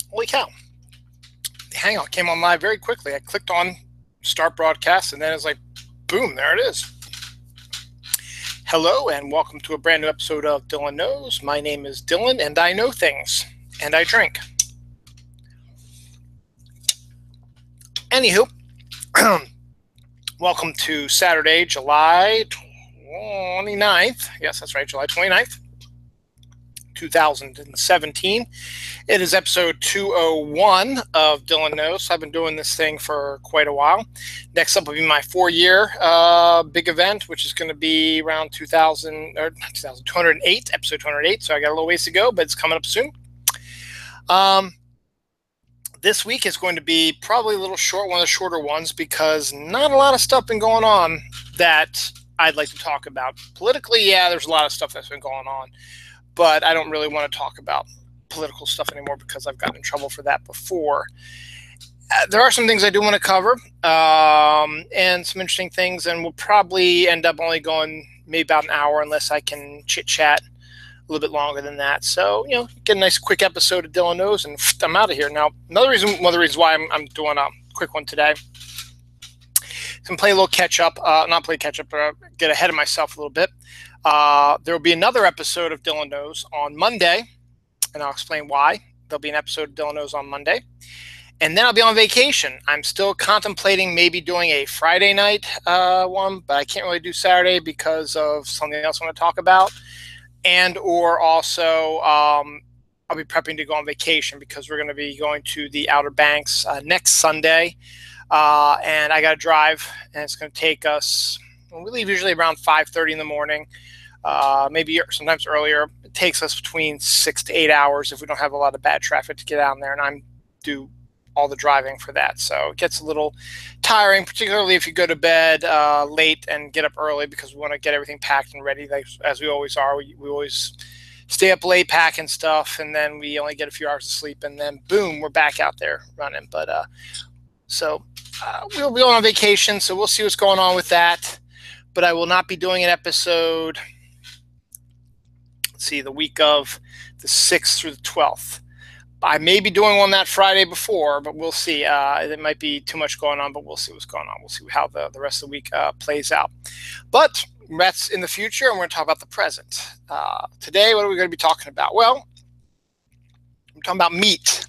Holy cow. The Hangout came on live very quickly. I clicked on start broadcast, and then it's like, boom, there it is. Hello, and welcome to a brand new episode of Dylan Knows. My name is Dylan, and I know things, and I drink. Anywho, welcome to Saturday, July 29th. Yes, that's right, July 29th, 2017. It is episode 201 of Dylan Knows. I've been doing this thing for quite a while. Next up will be my 4-year big event, which is going to be around 208, episode 208. So I got a little ways to go, but it's coming up soon. This week is going to be probably a little short, one of the shorter ones, because not a lot of stuff been going on that I'd like to talk about. Politically, yeah, there's a lot of stuff that's been going on, but I don't really want to talk about political stuff anymore because I've gotten in trouble for that before. There are some things I do want to cover, and some interesting things, and we'll probably end up only going maybe about an hour unless I can chit-chat a little bit longer than that. So, get a nice quick episode of Dylan Knows, and I'm out of here. Now, one of the reasons why I'm doing a quick one today is I'm play a little catch-up, not play catch-up, but get ahead of myself a little bit. There will be another episode of Dylan Knows on Monday, and I'll explain why. There'll be an episode of Dylan Knows on Monday. And then I'll be on vacation. I'm still contemplating maybe doing a Friday night one, but I can't really do Saturday because of something else I want to talk about. And or also I'll be prepping to go on vacation because we're going to be going to the Outer Banks next Sunday. And I got to drive, and it's going to take us, we leave usually around 5:30 in the morning, maybe sometimes earlier. It takes us between 6 to 8 hours if we don't have a lot of bad traffic to get down there, and I'm do all the driving for that. So it gets a little tiring, particularly if you go to bed late and get up early, because we want to get everything packed and ready, as we always are. We always stay up late packing stuff, and then we only get a few hours of sleep, and then boom, we're back out there running. But we'll be on vacation, so we'll see what's going on with that. But I will not be doing an episode, let's see, the week of the 6th through the 12th. I may be doing one that Friday before, but we'll see. There might be too much going on, but we'll see what's going on. We'll see how the rest of the week plays out. But that's in the future, and we're going to talk about the present. Today, what are we going to be talking about? Well, we're talking about meat.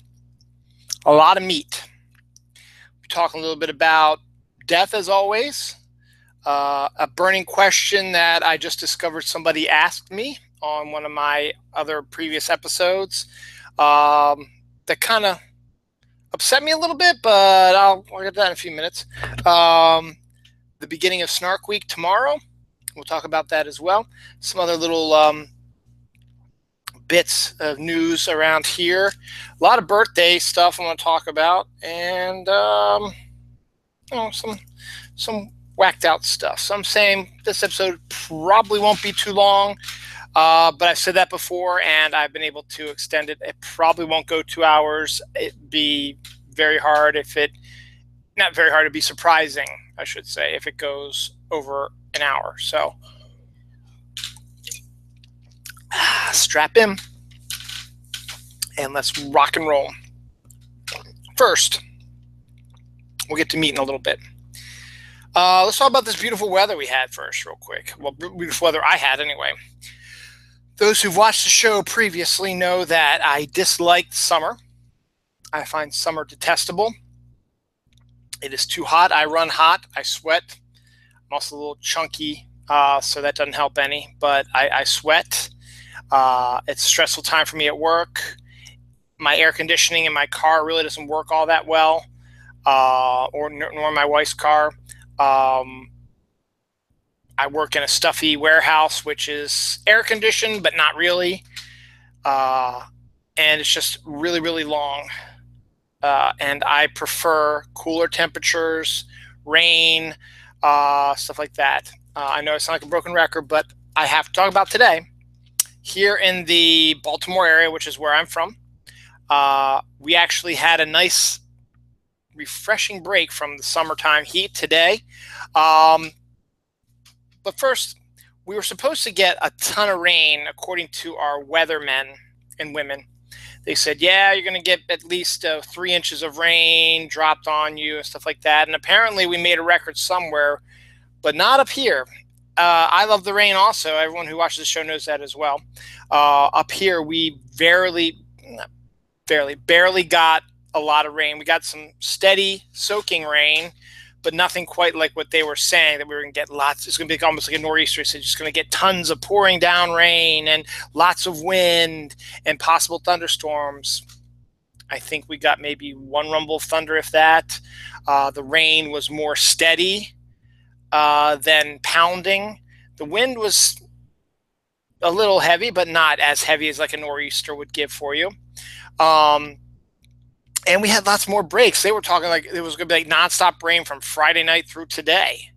A lot of meat. We're talking a little bit about death, as always. A burning question that I just discovered somebody asked me on one of my other previous episodes. That kind of upset me a little bit, but I'll get to that in a few minutes. The beginning of Snark Week tomorrow. We'll talk about that as well. Some other little bits of news around here. A lot of birthday stuff I want to talk about, and some whacked out stuff. So I'm saying this episode probably won't be too long. But I've said that before, and I've been able to extend it. It probably won't go 2 hours. It'd be very hard not very hard, it'd be surprising, I should say, if it goes over an hour. So strap in, and let's rock and roll. First, we'll get to meat in a little bit. Let's talk about this beautiful weather we had first real quick. Well, beautiful weather I had anyway. Those who've watched the show previously know that I disliked summer. I find summer detestable. It is too hot. I run hot. I sweat. I'm also a little chunky, so that doesn't help any. But I sweat. It's a stressful time for me at work. My air conditioning in my car really doesn't work all that well, nor my wife's car. I work in a stuffy warehouse, which is air conditioned, but not really. And it's just really, really long. And I prefer cooler temperatures, rain, stuff like that. I know I sound like a broken record, but I have to talk about today. Here in the Baltimore area, which is where I'm from, we actually had a nice, refreshing break from the summertime heat today. But first, we were supposed to get a ton of rain, according to our weathermen and women. they said, yeah, you're going to get at least 3 inches of rain dropped on you and stuff like that. And apparently we made a record somewhere, but not up here. I love the rain also. Everyone who watches the show knows that as well. Up here, we barely got a lot of rain. We got some steady soaking rain, but nothing quite like what they were saying, that we were going to get lots. It's going to be almost like a nor'easter. So just going to get tons of pouring down rain and lots of wind and possible thunderstorms. I think we got maybe one rumble of thunder, if that. The rain was more steady than pounding. The wind was a little heavy, but not as heavy as like a nor'easter would give for you. And we had lots more breaks. They were talking like it was going to be like nonstop rain from Friday night through today.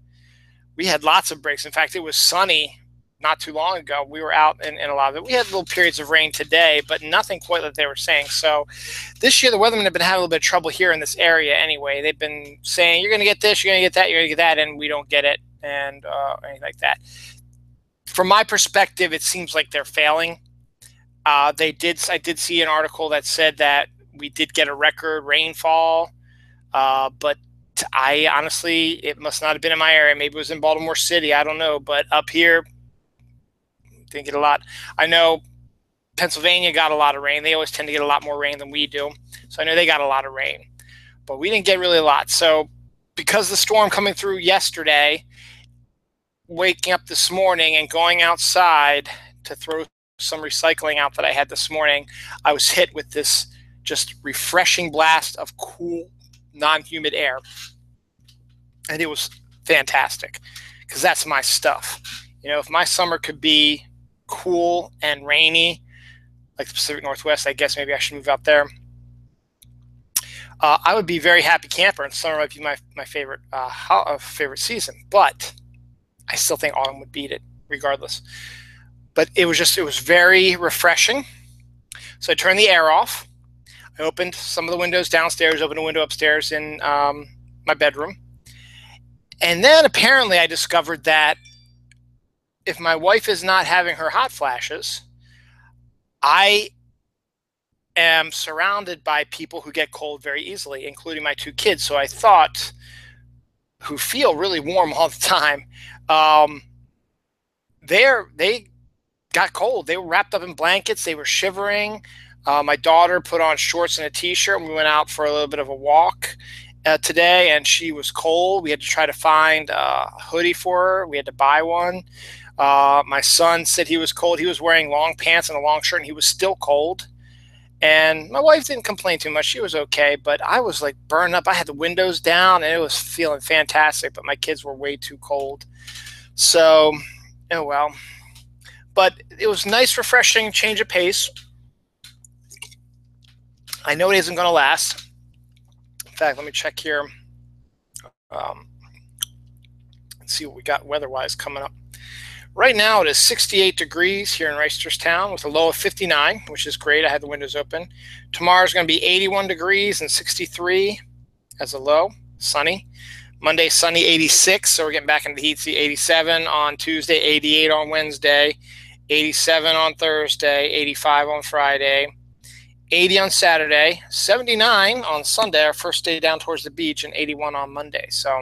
We had lots of breaks. In fact, it was sunny not too long ago. We were out in a lot of it. We had little periods of rain today, but nothing quite like they were saying. So this year, the weathermen have been having a little bit of trouble here in this area anyway. They've been saying, you're going to get this, you're going to get that, you're going to get that, and we don't get it, and anything like that. From my perspective, it seems like they're failing. I did see an article that said that we did get a record rainfall, but I honestly, it must not have been in my area. Maybe it was in Baltimore City. I don't know. But up here, didn't get a lot. I know Pennsylvania got a lot of rain. They always tend to get a lot more rain than we do. So I know they got a lot of rain. But we didn't get really a lot. So because the storm coming through yesterday, waking up this morning and going outside to throw some recycling out that I had this morning, I was hit with this just refreshing blast of cool, non-humid air. And it was fantastic because that's my stuff. You know, if my summer could be cool and rainy, like the Pacific Northwest, I guess maybe I should move out there. I would be a very happy camper, and summer might be my favorite favorite season. But I still think autumn would beat it regardless. But it was very refreshing. So I turned the air off. I opened some of the windows downstairs, opened a window upstairs in my bedroom. And then apparently I discovered that if my wife is not having her hot flashes, I am surrounded by people who get cold very easily, including my 2 kids. So I thought, who feel really warm all the time, they got cold. They were wrapped up in blankets. They were shivering. My daughter put on shorts and a t-shirt, and we went out for a little bit of a walk today, and she was cold. We had to try to find a hoodie for her. We had to buy one. My son said he was cold. He was wearing long pants and a long shirt, and he was still cold. And my wife didn't complain too much. She was okay, but I was like burned up. I had the windows down, and it was feeling fantastic, but my kids were way too cold. So, oh well. But it was nice, refreshing, change of pace. I know it isn't going to last. In fact, let me check here. Let's see what we got weather-wise coming up. Right now, it is 68 degrees here in Reisterstown with a low of 59, which is great. I had the windows open. Tomorrow's going to be 81 degrees and 63 as a low, sunny. Monday, sunny, 86, so we're getting back into the heat. See, 87 on Tuesday, 88 on Wednesday, 87 on Thursday, 85 on Friday, 80 on Saturday, 79 on Sunday, our first day down towards the beach, and 81 on Monday. So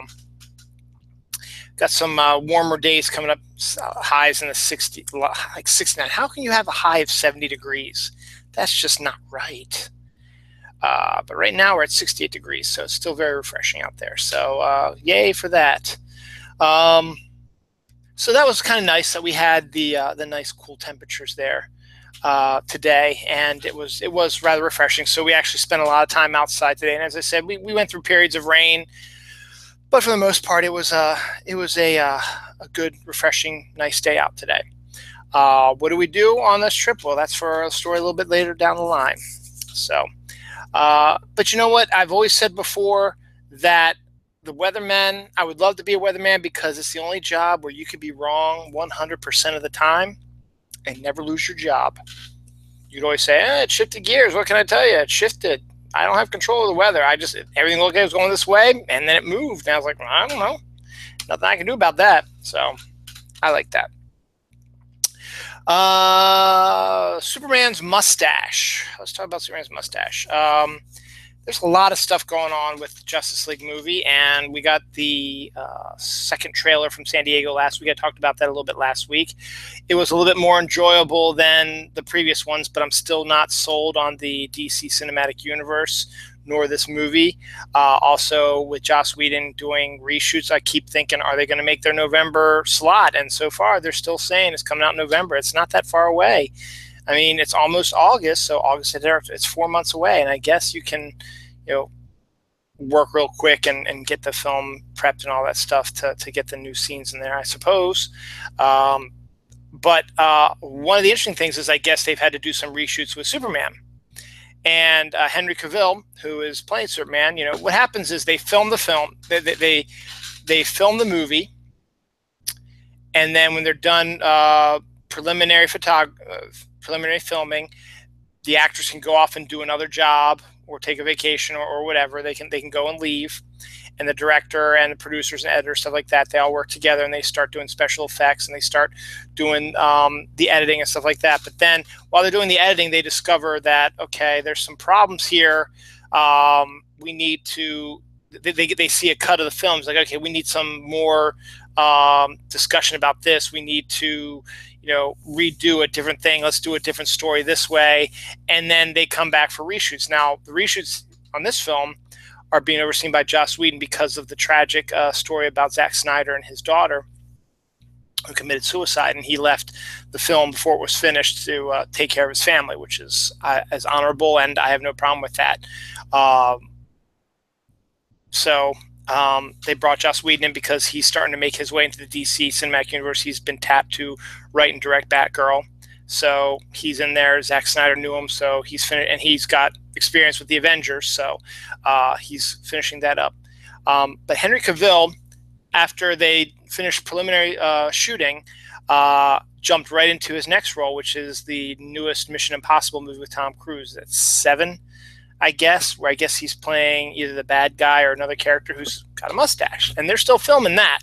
got some warmer days coming up, highs in the 60, like 69. How can you have a high of 70 degrees? That's just not right. But right now we're at 68 degrees, so it's still very refreshing out there. So yay for that. So that was kind of nice that we had the nice cool temperatures there today, and it was rather refreshing. So we actually spent a lot of time outside today, and as I said, we went through periods of rain, but for the most part, it was a good, refreshing, nice day out today. What do we do on this trip? Well, that's for a story a little bit later down the line. So, but you know what? I've always said before that the weatherman, I would love to be a weatherman because it's the only job where you could be wrong 100% of the time and never lose your job. You'd always say, it shifted gears. What can I tell you? It shifted. I don't have control of the weather. Everything looked like it was going this way, and then it moved. And I was like, well, I don't know. Nothing I can do about that. So I like that. Superman's mustache. Let's talk about Superman's mustache. There's a lot of stuff going on with the Justice League movie, and we got the second trailer from San Diego last week. I talked about that a little bit last week. It was a little bit more enjoyable than the previous ones, but I'm still not sold on the DC Cinematic Universe nor this movie. Also, with Joss Whedon doing reshoots, I keep thinking, are they going to make their November slot? And so far, they're still saying it's coming out in November. It's not that far away. I mean, it's almost August, so August, it's 4 months away, and I guess you can, you know, work real quick and get the film prepped and all that stuff to get the new scenes in there, I suppose. But one of the interesting things is I guess they've had to do some reshoots with Superman. And Henry Cavill, who is playing Superman, you know, what happens is they film the film, they film the movie, and then when they're done preliminary filming, the actors can go off and do another job or take a vacation or whatever. They can go and leave, and the director and the producers and editors, stuff like that, they all work together and they start doing special effects and they start doing the editing and stuff like that. But then while they're doing the editing, they discover that, okay, there's some problems here. We need to, they see a cut of the film. It's like, okay, we need some more discussion about this. We need to, you know, redo a different thing. Let's do a different story this way. And then they come back for reshoots. Now, the reshoots on this film are being overseen by Joss Whedon because of the tragic story about Zack Snyder and his daughter who committed suicide, and he left the film before it was finished to take care of his family, which is as honorable, and I have no problem with that. So they brought Joss Whedon in because he's starting to make his way into the DC Cinematic Universe. He's been tapped to write and direct Batgirl. So he's in there. Zack Snyder knew him, so he's finished, and he's got experience with the Avengers, so he's finishing that up. But Henry Cavill, after they finished preliminary shooting, jumped right into his next role, which is the newest Mission Impossible movie with Tom Cruise. That's 7, I guess, where I guess he's playing either the bad guy or another character who's got a mustache, and they're still filming that.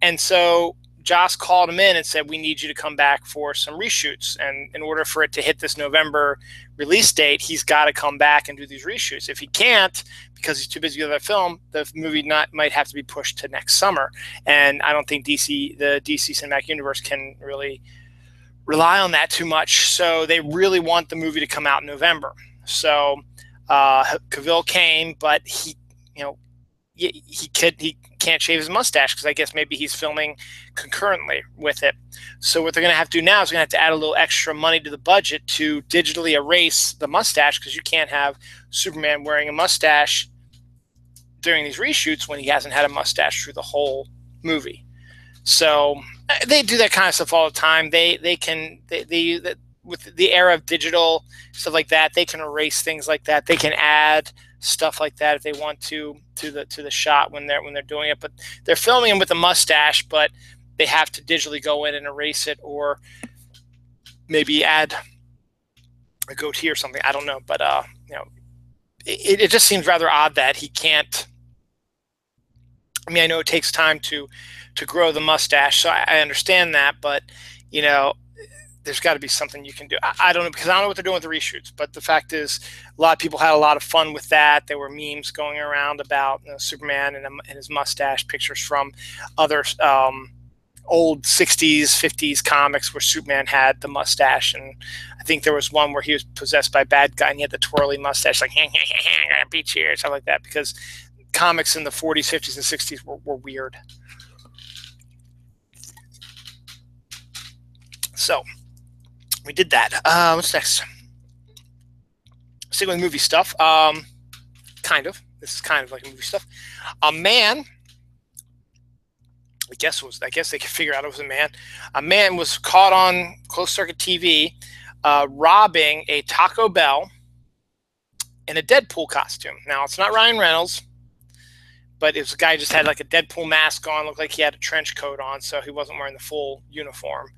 And so Joss called him in and said, we need you to come back for some reshoots. And in order for it to hit this November release date, he's got to come back and do these reshoots. If he can't, because he's too busy with that film, the movie might have to be pushed to next summer. And I don't think the DC Cinematic Universe can really rely on that too much. So they really want the movie to come out in November. So Cavill came, but he can't shave his mustache because I guess maybe he's filming concurrently with it. So what they're going to have to do now is going to have to add a little extra money to the budget to digitally erase the mustache, because you can't have Superman wearing a mustache during these reshoots when he hasn't had a mustache through the whole movie. So they do that kind of stuff all the time. They with the era of digital stuff like that, they can erase things like that. They can add stuff like that if they want to the shot when they're doing it. But they're filming him with a mustache, but they have to digitally go in and erase it, or maybe add a goatee or something. I don't know, but you know, it just seems rather odd that he can't. I mean, I know it takes time to grow the mustache, so I understand that, but you know, there's got to be something you can do. I don't know, because I don't know what they're doing with the reshoots, but the fact is a lot of people had a lot of fun with that. There were memes going around about Superman and his mustache, pictures from other old 60s, 50s comics where Superman had the mustache. And I think there was one where he was possessed by a bad guy and he had the twirly mustache, like, I'm gonna beat you, or something like that, because comics in the 40s, 50s, and 60s were weird. So we did that. What's next? Sticking with movie stuff. Kind of. This is kind of like movie stuff. A man. I guess they could figure out it was a man. A man was caught on closed circuit TV robbing a Taco Bell in a Deadpool costume. Now, it's not Ryan Reynolds, but it was a guy who just had like a Deadpool mask on, looked like he had a trench coat on, so he wasn't wearing the full uniform.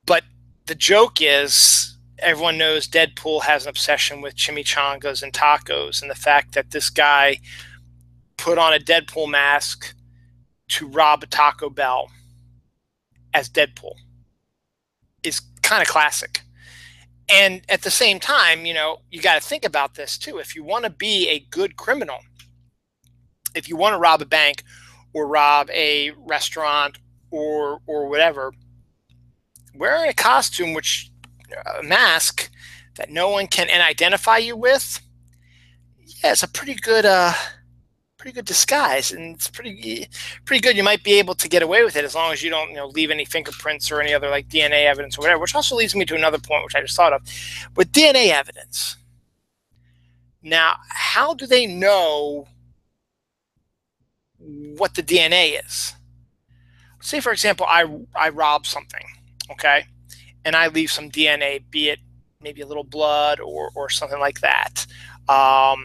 But the joke is, everyone knows Deadpool has an obsession with chimichangas and tacos, and the fact that this guy put on a Deadpool mask to rob a Taco Bell as Deadpool. is kind of classic. And at the same time, you know, you got to think about this too. If you want to be a good criminal, if you want to rob a bank or rob a restaurant or whatever, wearing a costume, which a mask that no one can identify you with, yeah, it's a pretty good disguise, and it's pretty good. You might be able to get away with it as long as you don't, you know, leave any fingerprints or any other like DNA evidence or whatever. Which also leads me to another point, which I just thought of, with DNA evidence. Now, how do they know what the DNA is? Say, for example, I rob something, okay, and I leave some DNA, be it maybe a little blood or something like that. I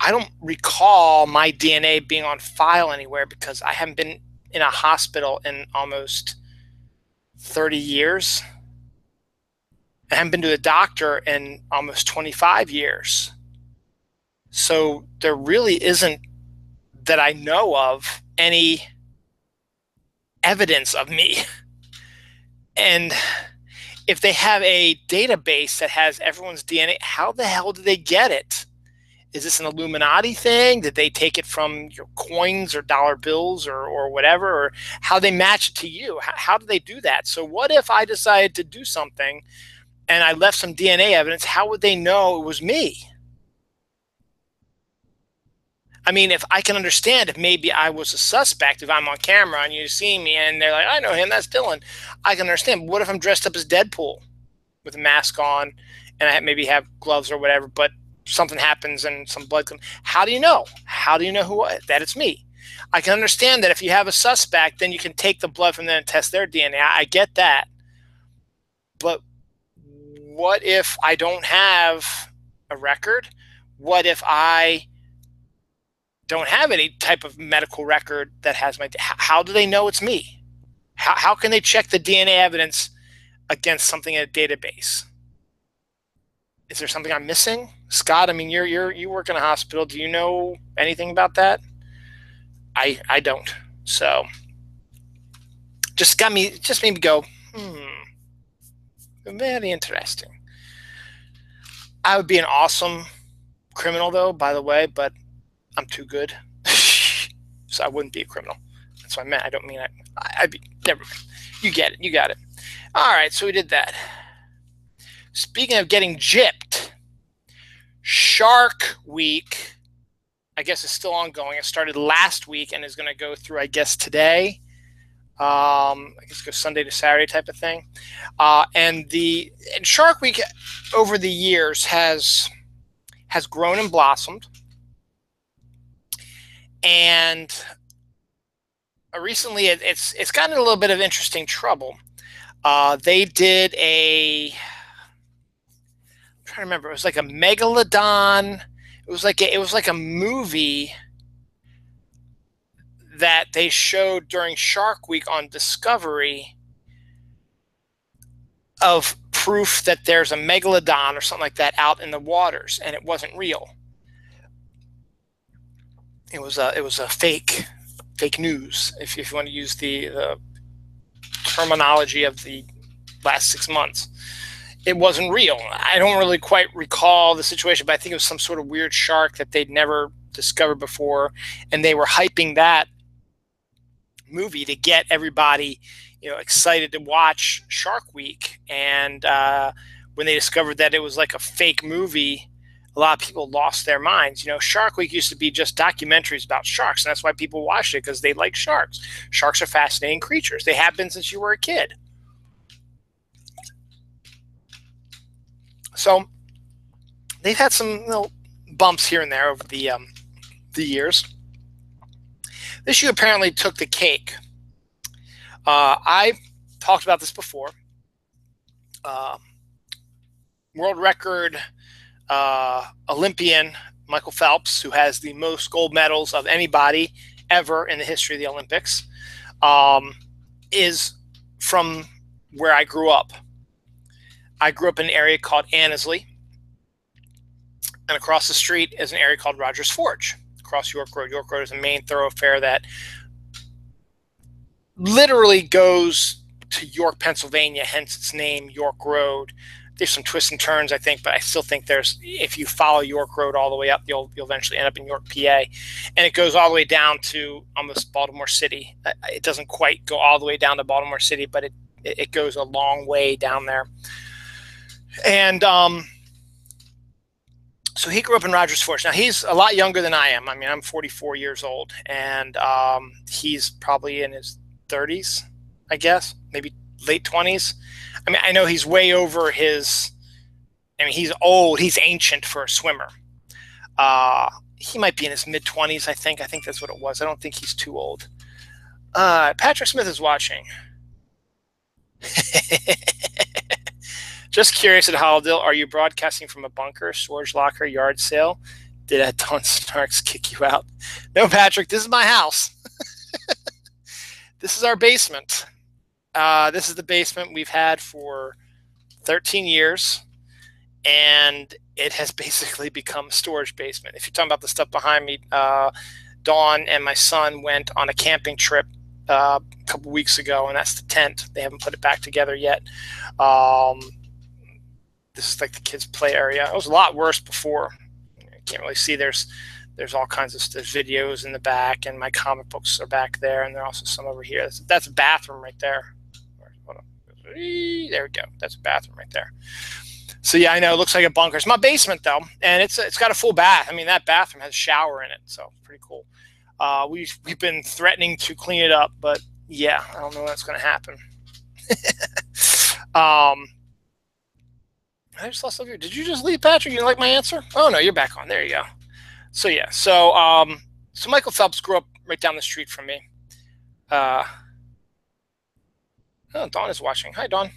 don't recall my DNA being on file anywhere because I haven't been in a hospital in almost 30 years. I haven't been to a doctor in almost 25 years. So there really isn't, that I know of, any evidence of me. And if they have a database that has everyone's DNA, how the hell do they get it? Is this an Illuminati thing? Did they take it from your coins or dollar bills or whatever? Or how they match it to you? How do they do that? So what if I decided to do something and I left some DNA evidence? How would they know it was me? I mean, if I can understand if maybe I was a suspect, if I'm on camera and you see me and they're like, I know him, that's Dylan, I can understand. But what if I'm dressed up as Deadpool with a mask on and I maybe have gloves or whatever, but something happens and some blood comes? How do you know? How do you know that it's me? I can understand that if you have a suspect, then you can take the blood from them and test their DNA. I get that. But what if I don't have a record? What if I don't have any type of medical record that has my, how do they know it's me? How can they check the DNA evidence against something in a database? Is there something I'm missing? Scott, I mean, you work in a hospital. Do you know anything about that? I don't. So just made me go, very interesting. I would be an awesome criminal though, by the way, but I'm too good. So I wouldn't be a criminal. That's what I meant. I don't mean I'd be, never mind. You get it. You got it. All right. So we did that. Speaking of getting gypped, Shark Week, I guess, is still ongoing. It started last week and is going to go through, I guess, today. I guess go Sunday to Saturday type of thing. And Shark Week over the years has grown and blossomed. And recently it's gotten a little bit of interesting trouble. They did I'm trying to remember. It was like a megalodon. It was like a movie that they showed during Shark Week on Discovery of proof that there's a megalodon or something like that out in the waters, and it wasn't real. It was a fake news, if you want to use the terminology of the last 6 months. It wasn't real. I don't really quite recall the situation, but I think it was some sort of weird shark that they'd never discovered before, and they were hyping that movie to get everybody, you know, excited to watch Shark Week. And when they discovered that it was like a fake movie, a lot of people lost their minds. You know, Shark Week used to be just documentaries about sharks, and that's why people watched it, because they like sharks. Sharks are fascinating creatures. They have been since you were a kid. So they've had some little bumps here and there over the years. This issue apparently took the cake. I talked about this before. World record Olympian Michael Phelps, who has the most gold medals of anybody ever in the history of the Olympics, is from where I grew up. I grew up in an area called Annesley, and across the street is an area called Rogers Forge, across York Road. York Road is a main thoroughfare that literally goes to York, Pennsylvania, hence its name, York Road. There's some twists and turns, I think, but I still think if you follow York Road all the way up, you'll eventually end up in York, PA. And it goes all the way down to almost Baltimore City. It doesn't quite go all the way down to Baltimore City, but it goes a long way down there. And so he grew up in Rogers Forge. Now, he's a lot younger than I am. I mean, I'm 44 years old, and he's probably in his 30s, I guess, maybe late 20s. I mean, I know he's way over his, I mean, he's old. He's ancient for a swimmer. He might be in his mid-20s, I think. I think that's what it was. I don't think he's too old. Patrick Smith is watching. Just curious at Hollidill, are you broadcasting from a bunker, storage locker, yard sale? Did Don Snarks kick you out? No, Patrick, this is my house. This is our basement. This is the basement we've had for 13 years, and it has basically become a storage basement. If you're talking about the stuff behind me, Dawn and my son went on a camping trip a couple weeks ago, and that's the tent. They haven't put it back together yet. This is like the kids' play area. It was a lot worse before. You can't really see. There's all kinds of there's videos in the back, and my comic books are back there, and there are also some over here. That's a bathroom right there. There we go. That's a bathroom right there. So yeah, I know it looks like a bunker. It's my basement though, and it's got a full bath. I mean, that bathroom has a shower in it, so pretty cool. We've been threatening to clean it up, but yeah, I don't know when that's going to happen. I just lost you. Did you just leave, Patrick? You didn't like my answer? Oh no, you're back on. There you go. So yeah, so Michael Phelps grew up right down the street from me. Oh, Dawn is watching. Hi, Dawn.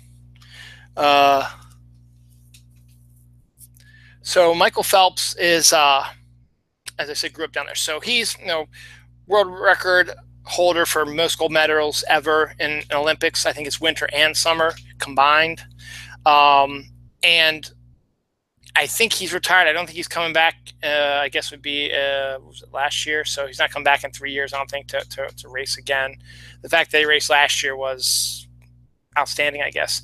So Michael Phelps is, as I said, grew up down there. So he's, world record holder for most gold medals ever in Olympics. I think it's winter and summer combined. And I think he's retired. I don't think he's coming back. I guess would be was it last year? So he's not coming back in 3 years. I don't think to race again. The fact that he raced last year was outstanding, I guess.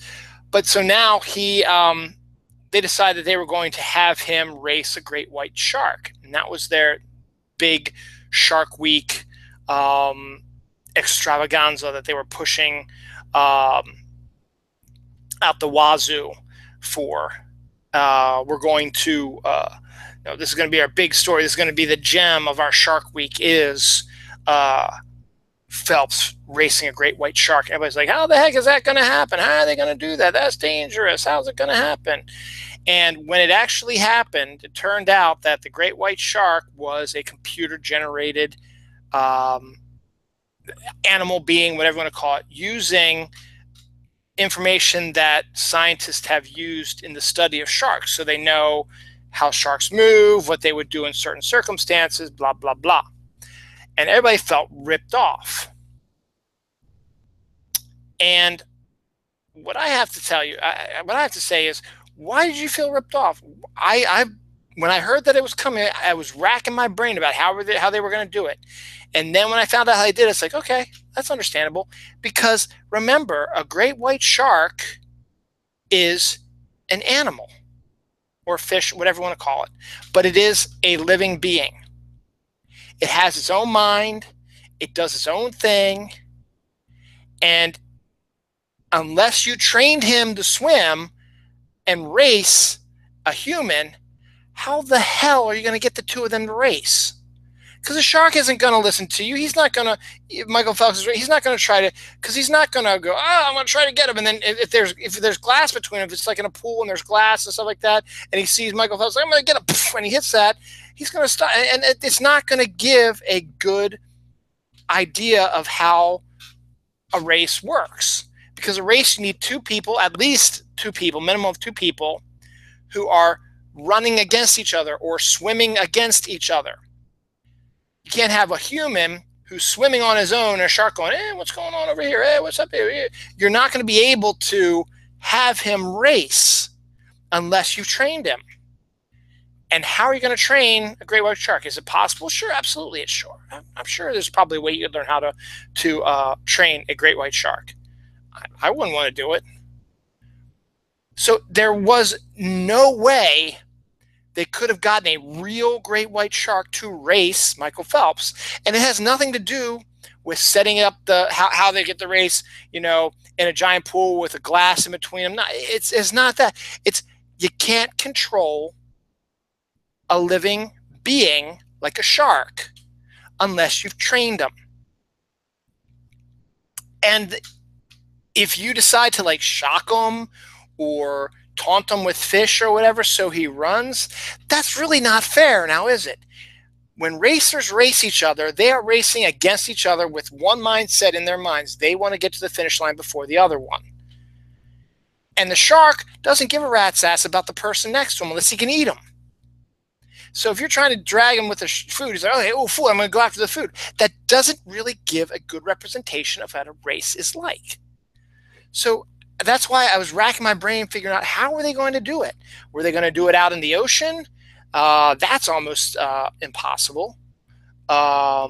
But so now they decided they were going to have him race a great white shark, and that was their big Shark Week extravaganza that they were pushing out the wazoo for. We're going to, this is going to be our big story. This is going to be the gem of our Shark Week is Phelps racing a great white shark. Everybody's like, how the heck is that going to happen? How are they going to do that? That's dangerous. How's it going to happen? And when it actually happened, it turned out that the great white shark was a computer-generated animal being, whatever you want to call it, using information that scientists have used in the study of sharks. So they know how sharks move, what they would do in certain circumstances, blah, blah, blah. And everybody felt ripped off. And what I have to tell you, what I have to say is, why did you feel ripped off? When I heard that it was coming, I was racking my brain about how they were going to do it. And then when I found out how they did it, it's like, okay, that's understandable. Because remember, a great white shark is an animal or fish, whatever you want to call it. But it is a living being. It has its own mind. It does its own thing. And unless you trained him to swim and race a human, how the hell are you going to get the two of them to race? Because the shark isn't going to listen to you. He's not going to, Michael Phelps, he's not going to try to, because he's not going to go, I'm going to try to get him. And then if there's glass between them, if it's like in a pool and there's glass and stuff like that, and he sees Michael Phelps, I'm going to get him, and he hits that, he's going to stop. And it's not going to give a good idea of how a race works. Because a race, you need two people, at least two people, minimum of two people, who are running against each other or swimming against each other. You can't have a human who's swimming on his own and a shark going, hey, what's going on over here? Hey, what's up here? You're not going to be able to have him race unless you've trained him. And how are you going to train a great white shark? Is it possible? Sure, absolutely, it's sure. I'm sure there's probably a way you could learn how to train a great white shark. I wouldn't want to do it. So there was no way they could have gotten a real great white shark to race Michael Phelps. And it has nothing to do with setting up how they get the race, in a giant pool with a glass in between them. It's not that. It's you can't control a living being like a shark unless you've trained them. And if you decide to shock him or taunt him with fish or whatever so he runs, that's really not fair now, is it? When racers race each other, they are racing against each other with one mindset in their minds. They want to get to the finish line before the other one. And the shark doesn't give a rat's ass about the person next to him unless he can eat him. So if you're trying to drag him with the food, he's like, okay, oh, food, I'm going to go after the food. That doesn't really give a good representation of what a race is like. So that's why I was racking my brain figuring out how were they going to do it? Were they going to do it out in the ocean? That's almost impossible. I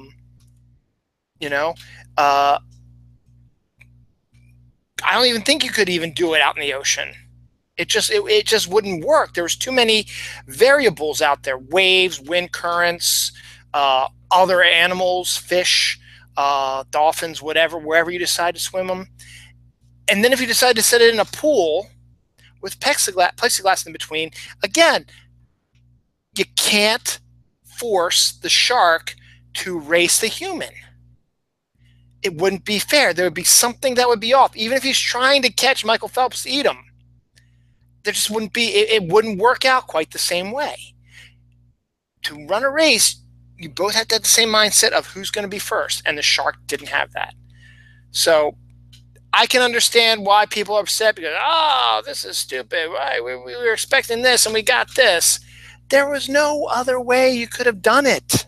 don't even think you could even do it out in the ocean. It just wouldn't work. There was too many variables out there: waves, wind currents, other animals, fish, dolphins, whatever, wherever you decide to swim them. And then if you decide to set it in a pool with plexiglass in between, again, you can't force the shark to race the human. It wouldn't be fair. There would be something that would be off. Even if he's trying to catch Michael Phelps to eat him, there just wouldn't be, it wouldn't work out quite the same way. To run a race, you both have to have the same mindset of who's going to be first, and the shark didn't have that. So I can understand why people are upset because, oh, this is stupid. Right? We were expecting this and we got this. There was no other way you could have done it.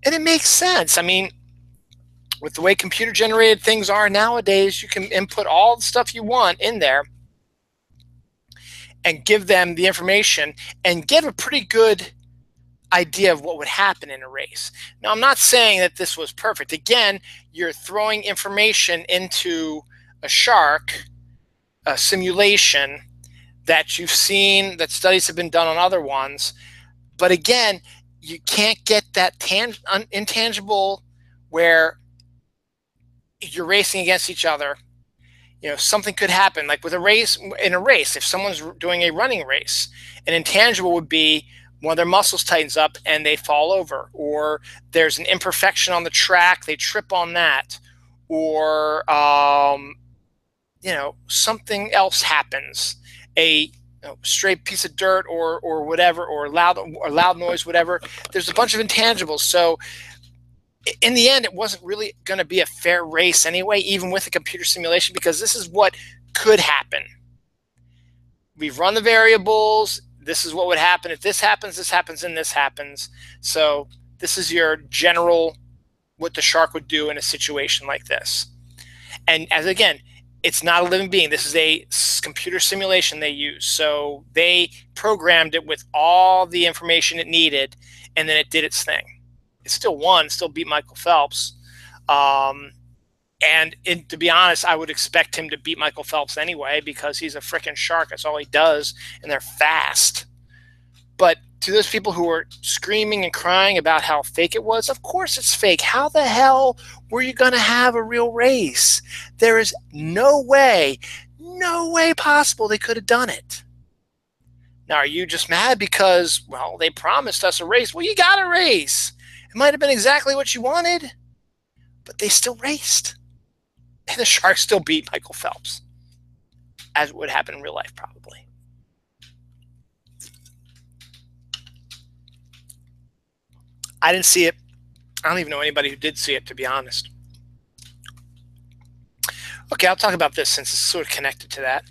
And it makes sense. I mean, with the way computer-generated things are nowadays, you can input all the stuff you want in there and give them the information and give a pretty good idea of what would happen in a race. Now, I'm not saying that this was perfect. Again, you're throwing information into a shark, a simulation that you've seen, that studies have been done on other ones. But again, you can't get that intangible where you're racing against each other. Something could happen, like with a race. In a race, if someone's doing a running race, an intangible would be one of their muscles tightens up and they fall over, or there's an imperfection on the track, they trip on that, or something else happens, a straight piece of dirt or whatever, or loud noise, whatever. There's a bunch of intangibles. So in the end, it wasn't really going to be a fair race anyway, even with a computer simulation, because this is what could happen. We've run the variables. This is what would happen if this happens, and this happens. So this is your general, what the shark would do in a situation like this. And again, it's not a living being. This is a computer simulation they use. So they programmed it with all the information it needed, and then it did its thing. It still won, still beat Michael Phelps. And to be honest, I would expect him to beat Michael Phelps anyway because he's a freaking shark. That's all he does, and they're fast. But to those people who are screaming and crying about how fake it was, of course it's fake. How the hell were you going to have a real race? There is no way possible they could have done it. Now, are you just mad because, well, they promised us a race? Well, you got a race. It might have been exactly what you wanted, but they still raced. And the Sharks still beat Michael Phelps, as would happen in real life, probably. I didn't see it. I don't even know anybody who did see it, to be honest. Okay, I'll talk about this since it's sort of connected to that.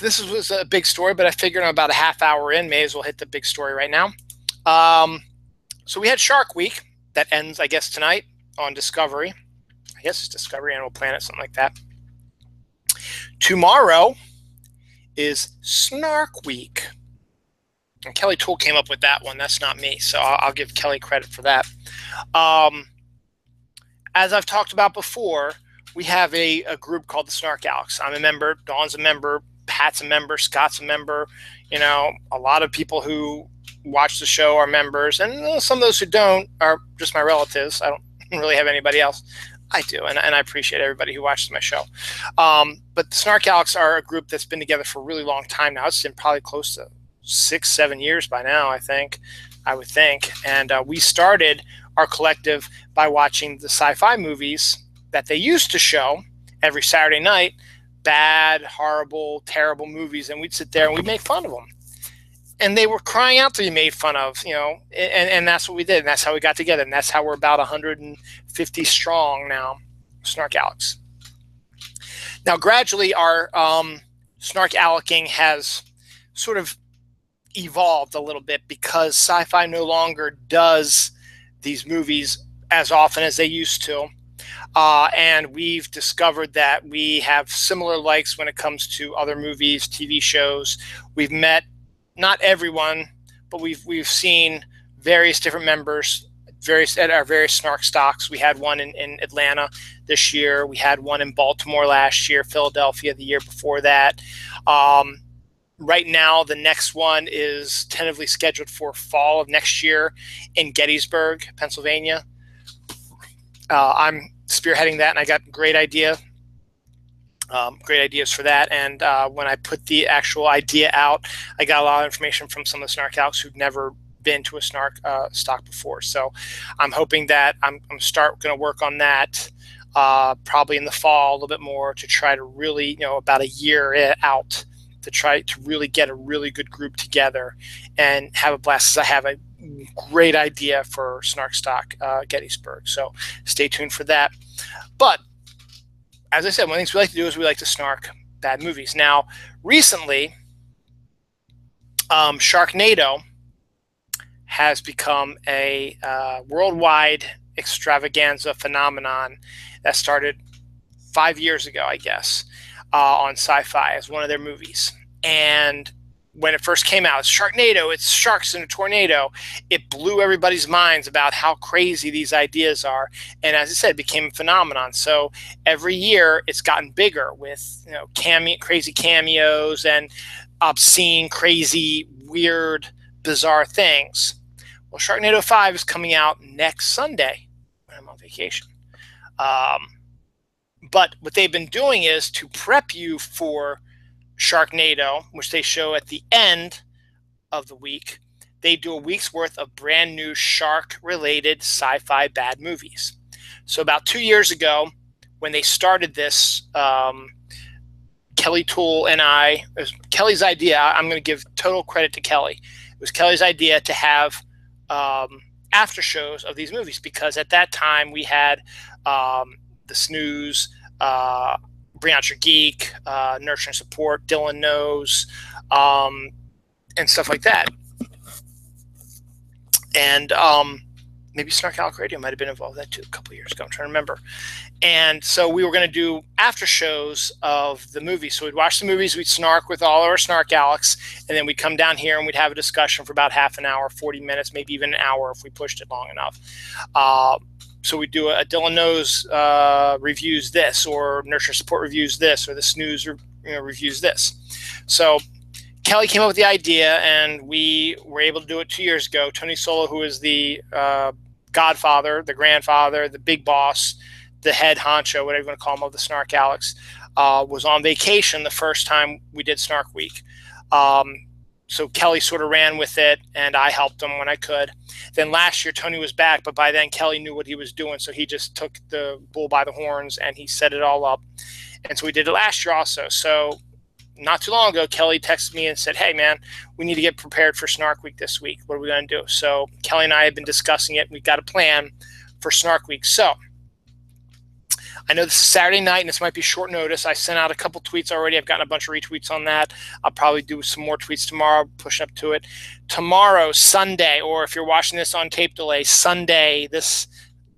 This was a big story, but I figured I'm about a half hour in. May as well hit the big story right now. So we had Shark Week that ends, I guess, tonight on Discovery. I guess it's Discovery, Animal Planet, something like that. Tomorrow is Snark Week. And Kelly Toole came up with that one. That's not me, so I'll give Kelly credit for that. As I've talked about before, we have a group called the Snark Alex. I'm a member. Dawn's a member. Pat's a member. Scott's a member. You know, a lot of people who watch the show are members, and some of those who don't are just my relatives. I don't really have anybody else. I do, and I appreciate everybody who watches my show. But the Snark Alex are a group that's been together for a really long time now. It's been probably close to 6-7 years by now, I would think. And we started our collective by watching the sci-fi movies that they used to show every Saturday night, bad, horrible, terrible movies, and we'd sit there and we'd make fun of them. And they were crying out to be made fun of, you know, and that's what we did, and that's how we got together, and that's how we're about 150 strong now, Snark Alex. Now, gradually, our Snark Alecing has sort of evolved a little bit because sci-fi no longer does these movies as often as they used to. And we've discovered that we have similar likes when it comes to other movies, TV shows. We've met not everyone, but we've seen various different members, at our various Snark stocks. We had one in Atlanta this year. We had one in Baltimore last year, Philadelphia the year before that. Right now, the next one is tentatively scheduled for fall of next year in Gettysburg, Pennsylvania. I'm spearheading that, and I got great ideas for that. And when I put the actual idea out, I got a lot of information from some of the Snark Alex who'd never been to a Snark stock before. So I'm hoping that I'm going to work on that probably in the fall a little bit more to try to really, about a year out, to try to really get a really good group together and have a blast. I have a great idea for Snark Stock Gettysburg. So stay tuned for that. But as I said, one of the things we like to do is we like to snark bad movies. Now, recently, Sharknado has become a worldwide extravaganza phenomenon that started 5 years ago, I guess, on Sci-Fi as one of their movies. And when it first came out, it's Sharknado, it's sharks in a tornado. It blew everybody's minds about how crazy these ideas are. And as I said, it became a phenomenon. So every year it's gotten bigger with crazy cameos and obscene, crazy, weird, bizarre things. Well, Sharknado 5 is coming out next Sunday when I'm on vacation. But what they've been doing is to prep you for Sharknado, which they show at the end of the week. They do a week's worth of brand new shark-related sci-fi bad movies. So about 2 years ago, when they started this, Kelly Toole and it was Kelly's idea. I'm going to give total credit to Kelly. It was Kelly's idea to have after shows of these movies, because at that time we had the Snooze, Bring Out Your Geek, Nurture and Support, Dylan Knows, and stuff like that. And maybe Snark Alex Radio might have been involved with that too a couple of years ago. I'm trying to remember. And so we were going to do after shows of the movies. So we'd watch the movies, we'd snark with all our Snark Alex, and then we'd come down here and we'd have a discussion for about half an hour, 40 minutes, maybe even an hour if we pushed it long enough. So we do a Dylan Knows reviews this, or Nurture Support reviews this, or the Snooze reviews this. So Kelly came up with the idea, and we were able to do it 2 years ago. Tony Solo, who is the godfather, the grandfather, the big boss, the head honcho, whatever you want to call him, of the Snark Alex, was on vacation the first time we did Snark Week. So Kelly sort of ran with it, and I helped him when I could. Then last year, Tony was back, but by then Kelly knew what he was doing, so he just took the bull by the horns, and he set it all up. And so we did it last year also. So not too long ago, Kelly texted me and said, hey, man, we need to get prepared for Snark Week this week. What are we going to do? So Kelly and I have been discussing it. We've got a plan for Snark Week. So I know this is Saturday night, and this might be short notice. I sent out a couple tweets already. I've gotten a bunch of retweets on that. I'll probably do some more tweets tomorrow, pushing up to it. Tomorrow, Sunday, or if you're watching this on tape delay, Sunday, this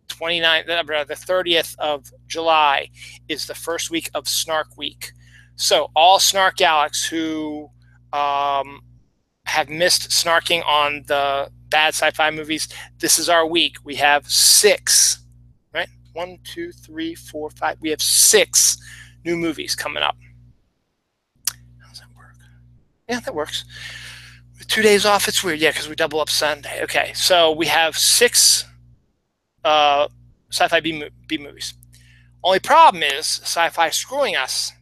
29th, the 30th of July is the first week of Snark Week. So all Snark Alex who have missed snarking on the bad sci-fi movies, this is our week. We have 6, right? 1, 2, 3, 4, 5. We have 6 new movies coming up. How does that work? Yeah, that works. With 2 days off, it's weird. Yeah, because we double up Sunday. Okay, so we have 6 sci-fi B movies. Only problem is Sci-Fi screwing us.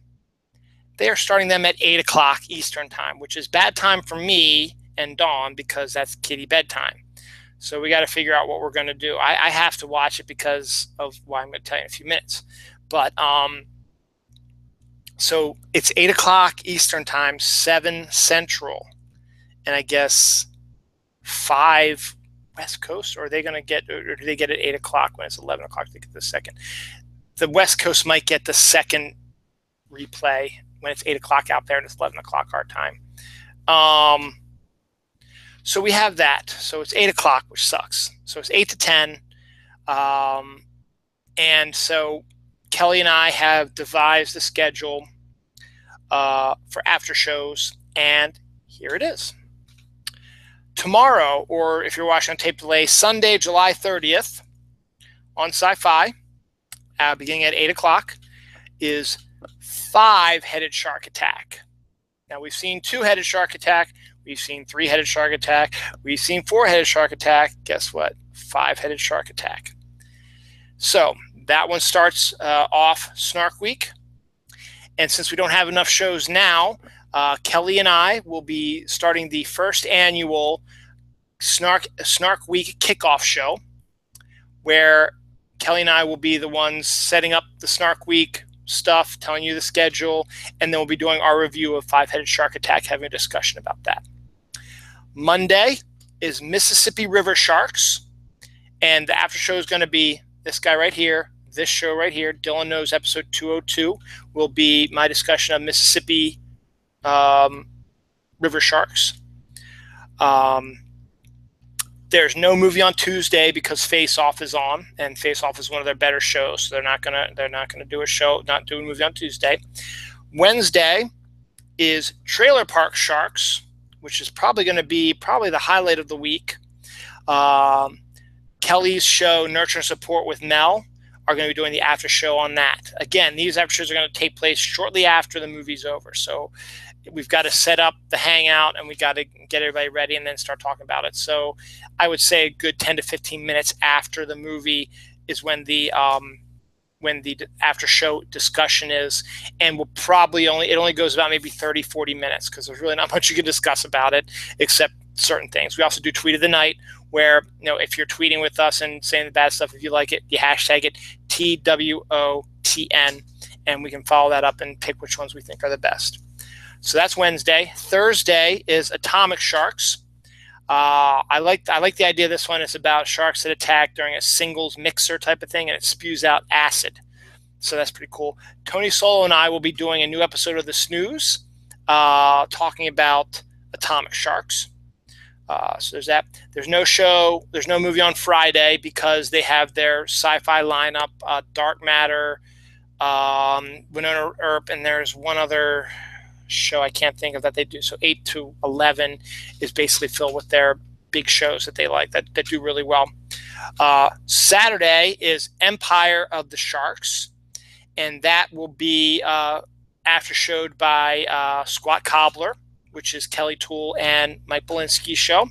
They are starting them at 8 o'clock Eastern time, which is bad time for me and Dawn because that's kitty bedtime. So we got to figure out what we're going to do. I have to watch it because of why I'm going to tell you in a few minutes. But so it's 8 o'clock Eastern time, 7 Central, and I guess 5 West Coast. Or are they going to get? Or do they get at 8 o'clock when it's 11 o'clock? They get the second. The West Coast might get the second replay when it's 8 o'clock out there and it's 11 o'clock our time. So we have that. So it's 8 o'clock, which sucks. So it's 8 to 10. And so Kelly and I have devised the schedule for after shows, and here it is. Tomorrow, or if you're watching on tape delay, Sunday, July 30th on Sci-Fi, beginning at 8 o'clock, is 5-headed shark attack. Now, we've seen 2-headed shark attack. We've seen 3-headed shark attack. We've seen 4-headed shark attack. Guess what? 5-headed shark attack. So that one starts off Snark Week. And since we don't have enough shows now, Kelly and I will be starting the first annual Snark Week kickoff show, where Kelly and I will be the ones setting up the Snark Week stuff, telling you the schedule, and then we'll be doing our review of 5-headed shark attack, having a discussion about that. Monday is Mississippi River Sharks, and the after show is going to be this guy right here, this show right here. Dylan Knows episode 202 will be my discussion of Mississippi River Sharks. There's no movie on Tuesday because Face Off is on, and Face Off is one of their better shows. So they're not gonna do a show, not do a movie on Tuesday. Wednesday is Trailer Park Sharks, which is probably going to be the highlight of the week. Kelly's show Nurture and Support with Mel are going to be doing the after show on that. Again, these after shows are going to take place shortly after the movie's over. So we've got to set up the hangout, and we got to get everybody ready and then start talking about it. So I would say a good 10 to 15 minutes after the movie is when the after show discussion is, and we'll probably it only goes about maybe 30, 40 minutes because there's really not much you can discuss about it except certain things. We also do Tweet of the Night, where, if you're tweeting with us and saying the bad stuff, if you like it, you hashtag it TWOTN, and we can follow that up and pick which ones we think are the best. So that's Wednesday. Thursday is Atomic Sharks. I like the idea of this one. It's about sharks that attack during a singles mixer type of thing, and it spews out acid. So that's pretty cool. Tony Solo and I will be doing a new episode of The Snooze, talking about Atomic Sharks. So there's that. There's no show. There's no movie on Friday because they have their sci-fi lineup, Dark Matter, Winona Earp, and there's one other show I can't think of that they do. So 8 to 11 is basically filled with their big shows that they like that do really well. Saturday is Empire of the Sharks, and that will be after showed by Squat Cobbler, which is Kelly Toole and Mike Belinsky's show.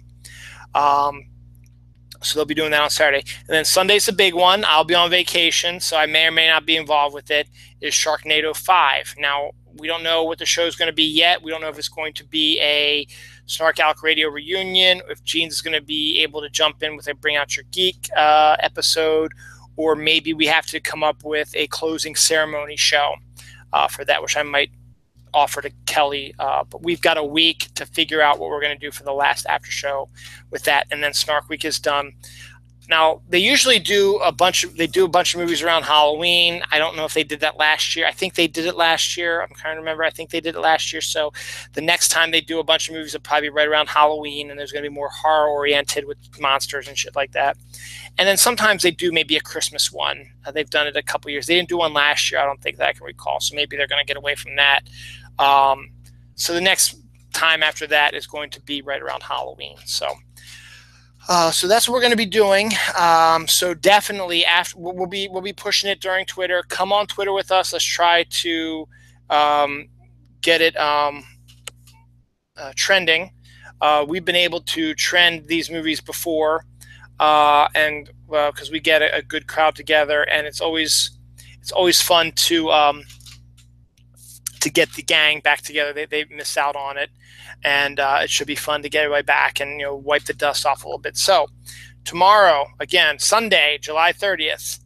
So they'll be doing that on Saturday. And then Sunday's the big one. I'll be on vacation, so I may or may not be involved with it, is Sharknado 5. Now, we don't know what the show is going to be yet. We don't know if it's going to be a Snark Alc Radio reunion, if Gene's is going to be able to jump in with a Bring Out Your Geek episode, or maybe we have to come up with a closing ceremony show for that, which I might offer to Kelly. But we've got a week to figure out what we're going to do for the last after show with that, and then Snark Week is done. Now, they usually do a bunch of movies around Halloween. I don't know if they did that last year. I think they did it last year. I'm trying to remember. I think they did it last year. So the next time they do a bunch of movies, it'll probably be right around Halloween, and there's going to be more horror-oriented with monsters and shit like that. And then sometimes they do maybe a Christmas one. They've done it a couple years. They didn't do one last year, I don't think that I can recall. So maybe they're going to get away from that. So the next time after that is going to be right around Halloween. So So that's what we're going to be doing. So definitely after we'll be pushing it during Twitter. Come on Twitter with us. Let's try to get it trending. We've been able to trend these movies before, and because we get a good crowd together, and it's always fun to get the gang back together. They miss out on it, and it should be fun to get everybody back and wipe the dust off a little bit. So tomorrow, again, Sunday, July 30th,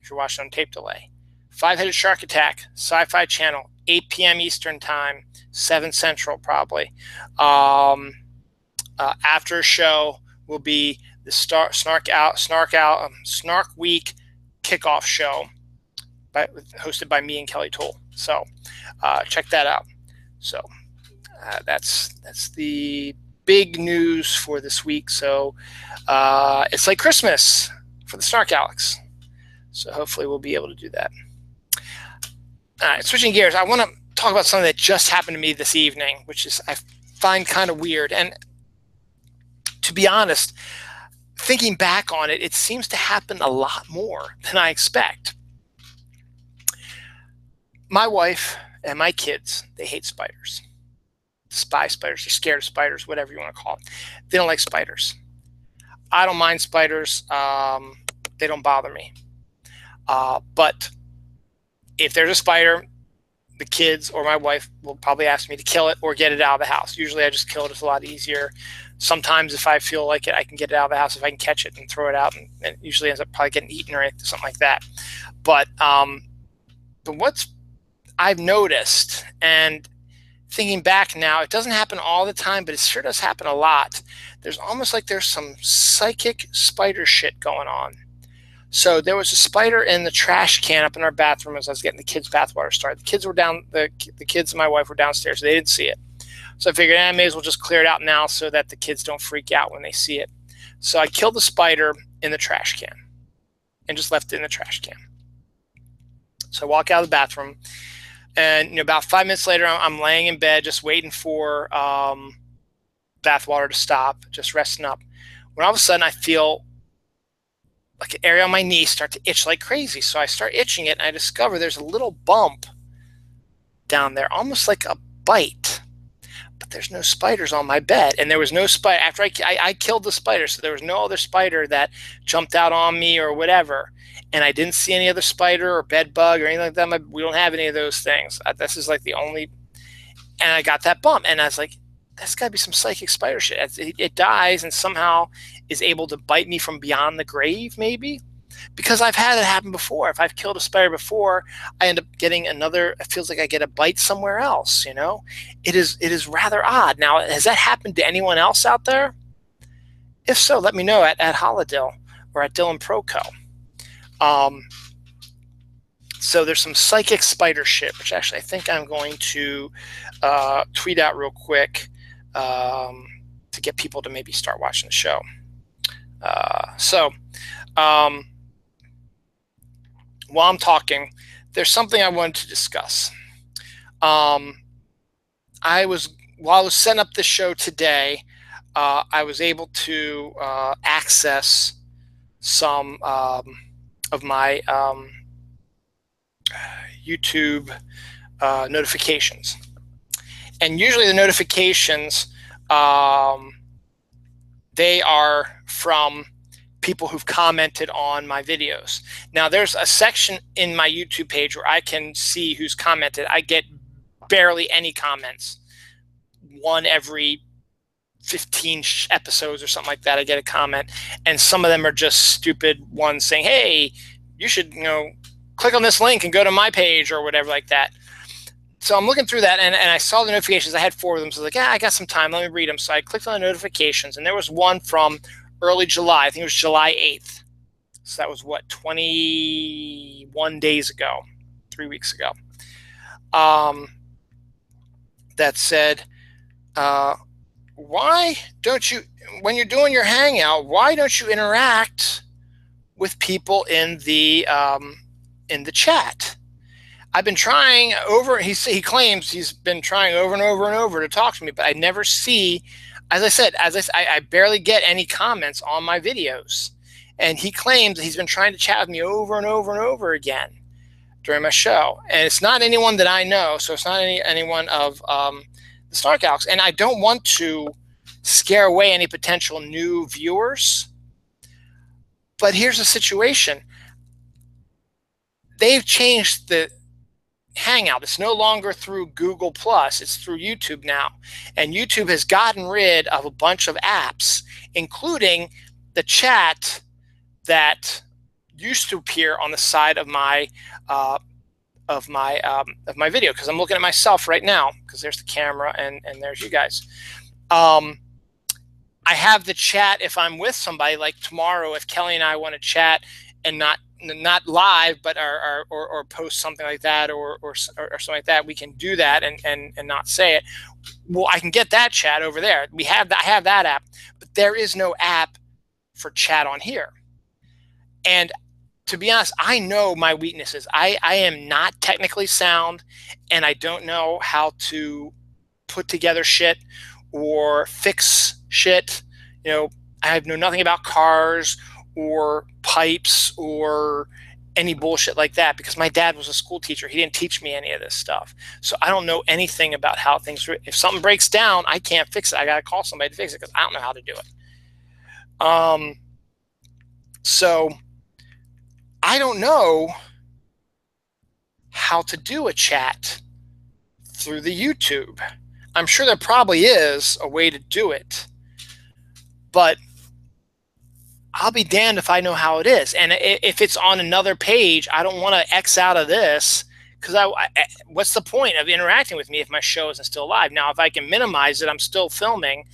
if you're watching on tape delay, Five-Headed Shark Attack, Sci-Fi Channel, 8 p.m. Eastern Time, 7 Central probably. After show will be the Snark Week kickoff show, hosted by me and Kelly Toll. So check that out. So that's the big news for this week. So it's like Christmas for the Snark Alex. So hopefully we'll be able to do that. All right, switching gears, I want to talk about something that just happened to me this evening, which is I find kind of weird. And to be honest, thinking back on it, it seems to happen a lot more than I expect. My wife and my kids, they hate spiders. Despise spiders. They're scared of spiders, whatever you want to call it. They don't like spiders. I don't mind spiders. They don't bother me. But if there's a spider, the kids or my wife will probably ask me to kill it or get it out of the house. Usually I just kill it. It's a lot easier. Sometimes if I feel like it, I can get it out of the house if I can catch it and throw it out. And it usually ends up probably getting eaten or something like that. But what's I've noticed, and thinking back now, it doesn't happen all the time, but it sure does happen a lot. There's almost like there's some psychic spider shit going on. So there was a spider in the trash can up in our bathroom as I was getting the kids' bathwater started. The kids were down. The kids and my wife were downstairs. So they didn't see it. So I figured I may as well just clear it out now so that the kids don't freak out when they see it. So I killed the spider in the trash can and just left it in the trash can. So I walk out of the bathroom, and about 5 minutes later, I'm laying in bed just waiting for bathwater to stop, just resting up. When all of a sudden I feel like an area on my knee start to itch like crazy. So I start itching it, and I discover there's a little bump down there, almost like a bite. But there's no spiders on my bed, and there was no spider. After I killed the spider, so there was no other spider that jumped out on me or whatever. And I didn't see any other spider or bed bug or anything like that. We don't have any of those things. This is like the only. And I got that bump, and I was like, that's got to be some psychic spider shit. It dies and somehow is able to bite me from beyond the grave, maybe. Because I've had it happen before. If I've killed a spider before, I end up getting another. It feels like I get a bite somewhere else. It is rather odd. Now, has that happened to anyone else out there? If so, let me know at Holodill or at Dylan Proco. So there's some psychic spider shit, which actually I think I'm going to tweet out real quick to get people to maybe start watching the show. While I'm talking, there's something I wanted to discuss. While I was setting up this show today, I was able to access some of my YouTube notifications. And usually the notifications, they are from people who've commented on my videos. Now, there's a section in my YouTube page where I can see who's commented. I get barely any comments. One every 15 episodes or something like that, I get a comment. And some of them are just stupid ones saying, hey, you should, click on this link and go to my page or whatever like that. So I'm looking through that, and I saw the notifications. I had 4 of them. So I was like, I got some time. Let me read them. So I clicked on the notifications, and there was one from early July. I think it was July 8th. So that was, 21 days ago, 3 weeks ago. That said, why don't you, when you're doing your hangout, why don't you interact with people in the chat? I've been trying over. He claims he's been trying over and over and over to talk to me, but I never see. As I said, I barely get any comments on my videos, and he claims he's been trying to chat with me over and over and over again during my show. And it's not anyone that I know, so it's not anyone of the Snark Alex. And I don't want to scare away any potential new viewers. But here's the situation. They've changed the Hangout. It's no longer through Google Plus. It's through YouTube now. And YouTube has gotten rid of a bunch of apps, including the chat that used to appear on the side of my video, because I'm looking at myself right now, because there's the camera and there's you guys. I have the chat if I'm with somebody, like tomorrow, if Kelly and I want to chat and not live, but or post something like that, or something like that, we can do that and not say it. Well, I can get that chat over there. I have that app, but there is no app for chat on here. And to be honest, I know my weaknesses. I am not technically sound, and I don't know how to put together shit or fix shit. You know, I know nothing about cars or pipes or any bullshit like that, because my dad was a school teacher. He didn't teach me any of this stuff. So I don't know anything about how things, if something breaks down, I can't fix it. I got to call somebody to fix it because I don't know how to do it. So I don't know how to do a chat through the YouTube. I'm sure there probably is a way to do it, but I'll be damned if I know how it is. And if it's on another page, I don't want to X out of this, because what's the point of interacting with me if my show isn't still live? Now, if I can minimize it, I'm still filming,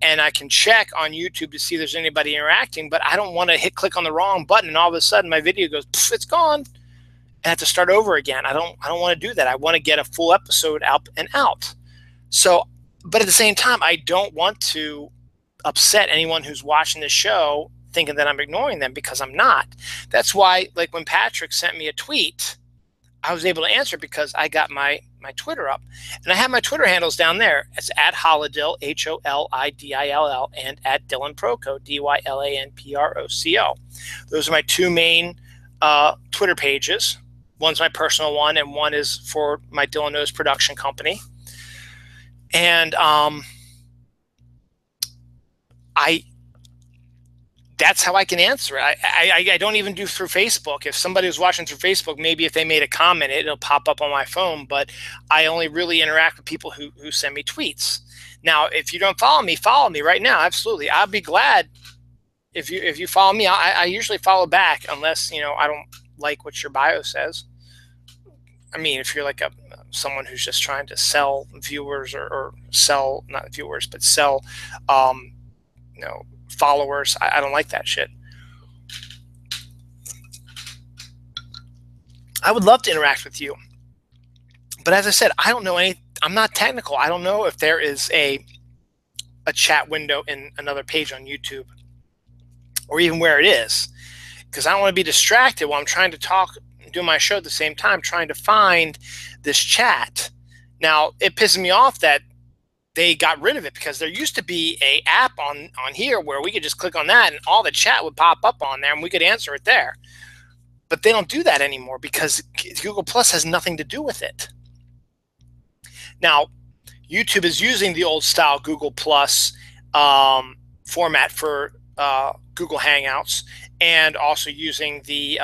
and I can check on YouTube to see if there's anybody interacting, but I don't want to click on the wrong button and all of a sudden my video goes, it's gone, and I have to start over again. I don't want to do that. I want to get a full episode out and out. So, but at the same time, I don't want to upset anyone who's watching this show thinking that I'm ignoring them, because I'm not. That's why, like, when Patrick sent me a tweet, I was able to answer because I got my Twitter up. And I have my Twitter handles down there. It's at Holidill, HOLIDILL, and at Dylan Proco, DYLANPROCO. Those are my two main Twitter pages. One's my personal one, and one is for my Dylan Knows production company. And that's how I can answer it. I don't even do through Facebook. If somebody was watching through Facebook, maybe if they made a comment, it'll pop up on my phone. But I only really interact with people who send me tweets. Now, if you don't follow me right now. Absolutely, I'll be glad if you follow me. I usually follow back, unless I don't like what your bio says. I mean, if you're like someone who's just trying to sell viewers or sell, not viewers, but sell followers, I don't like that shit. I would love to interact with you, but as I said, I don't know I'm not technical. I don't know if there is a chat window in another page on YouTube, or even where it is, because I don't want to be distracted while I'm trying to talk and do my show at the same time, trying to find this chat. Now, it pisses me off that they got rid of it, because there used to be a app on here where we could just click on that and all the chat would pop up on there and we could answer it there. But they don't do that anymore, because Google Plus has nothing to do with it. Now, YouTube is using the old style Google Plus format for Google Hangouts, and also using the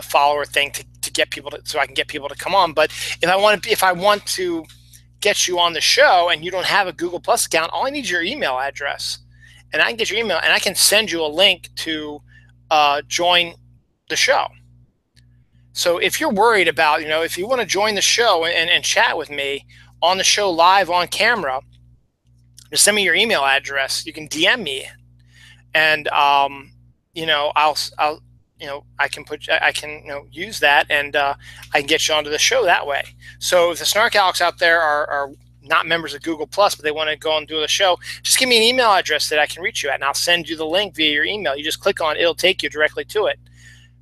follower thing to get people to, so I can get people to come on. But if I want to get you on the show and you don't have a Google Plus account, all I need is your email address, and I can get your email and I can send you a link to join the show. So if you're worried about, if you want to join the show and chat with me on the show live on camera, just send me your email address. You can DM me, and I can use that, and I can get you onto the show that way. So if the Snark Alex out there are not members of Google Plus, but they want to go and do the show, just give me an email address that I can reach you at, and I'll send you the link via your email. You just click on it, it'll take you directly to it.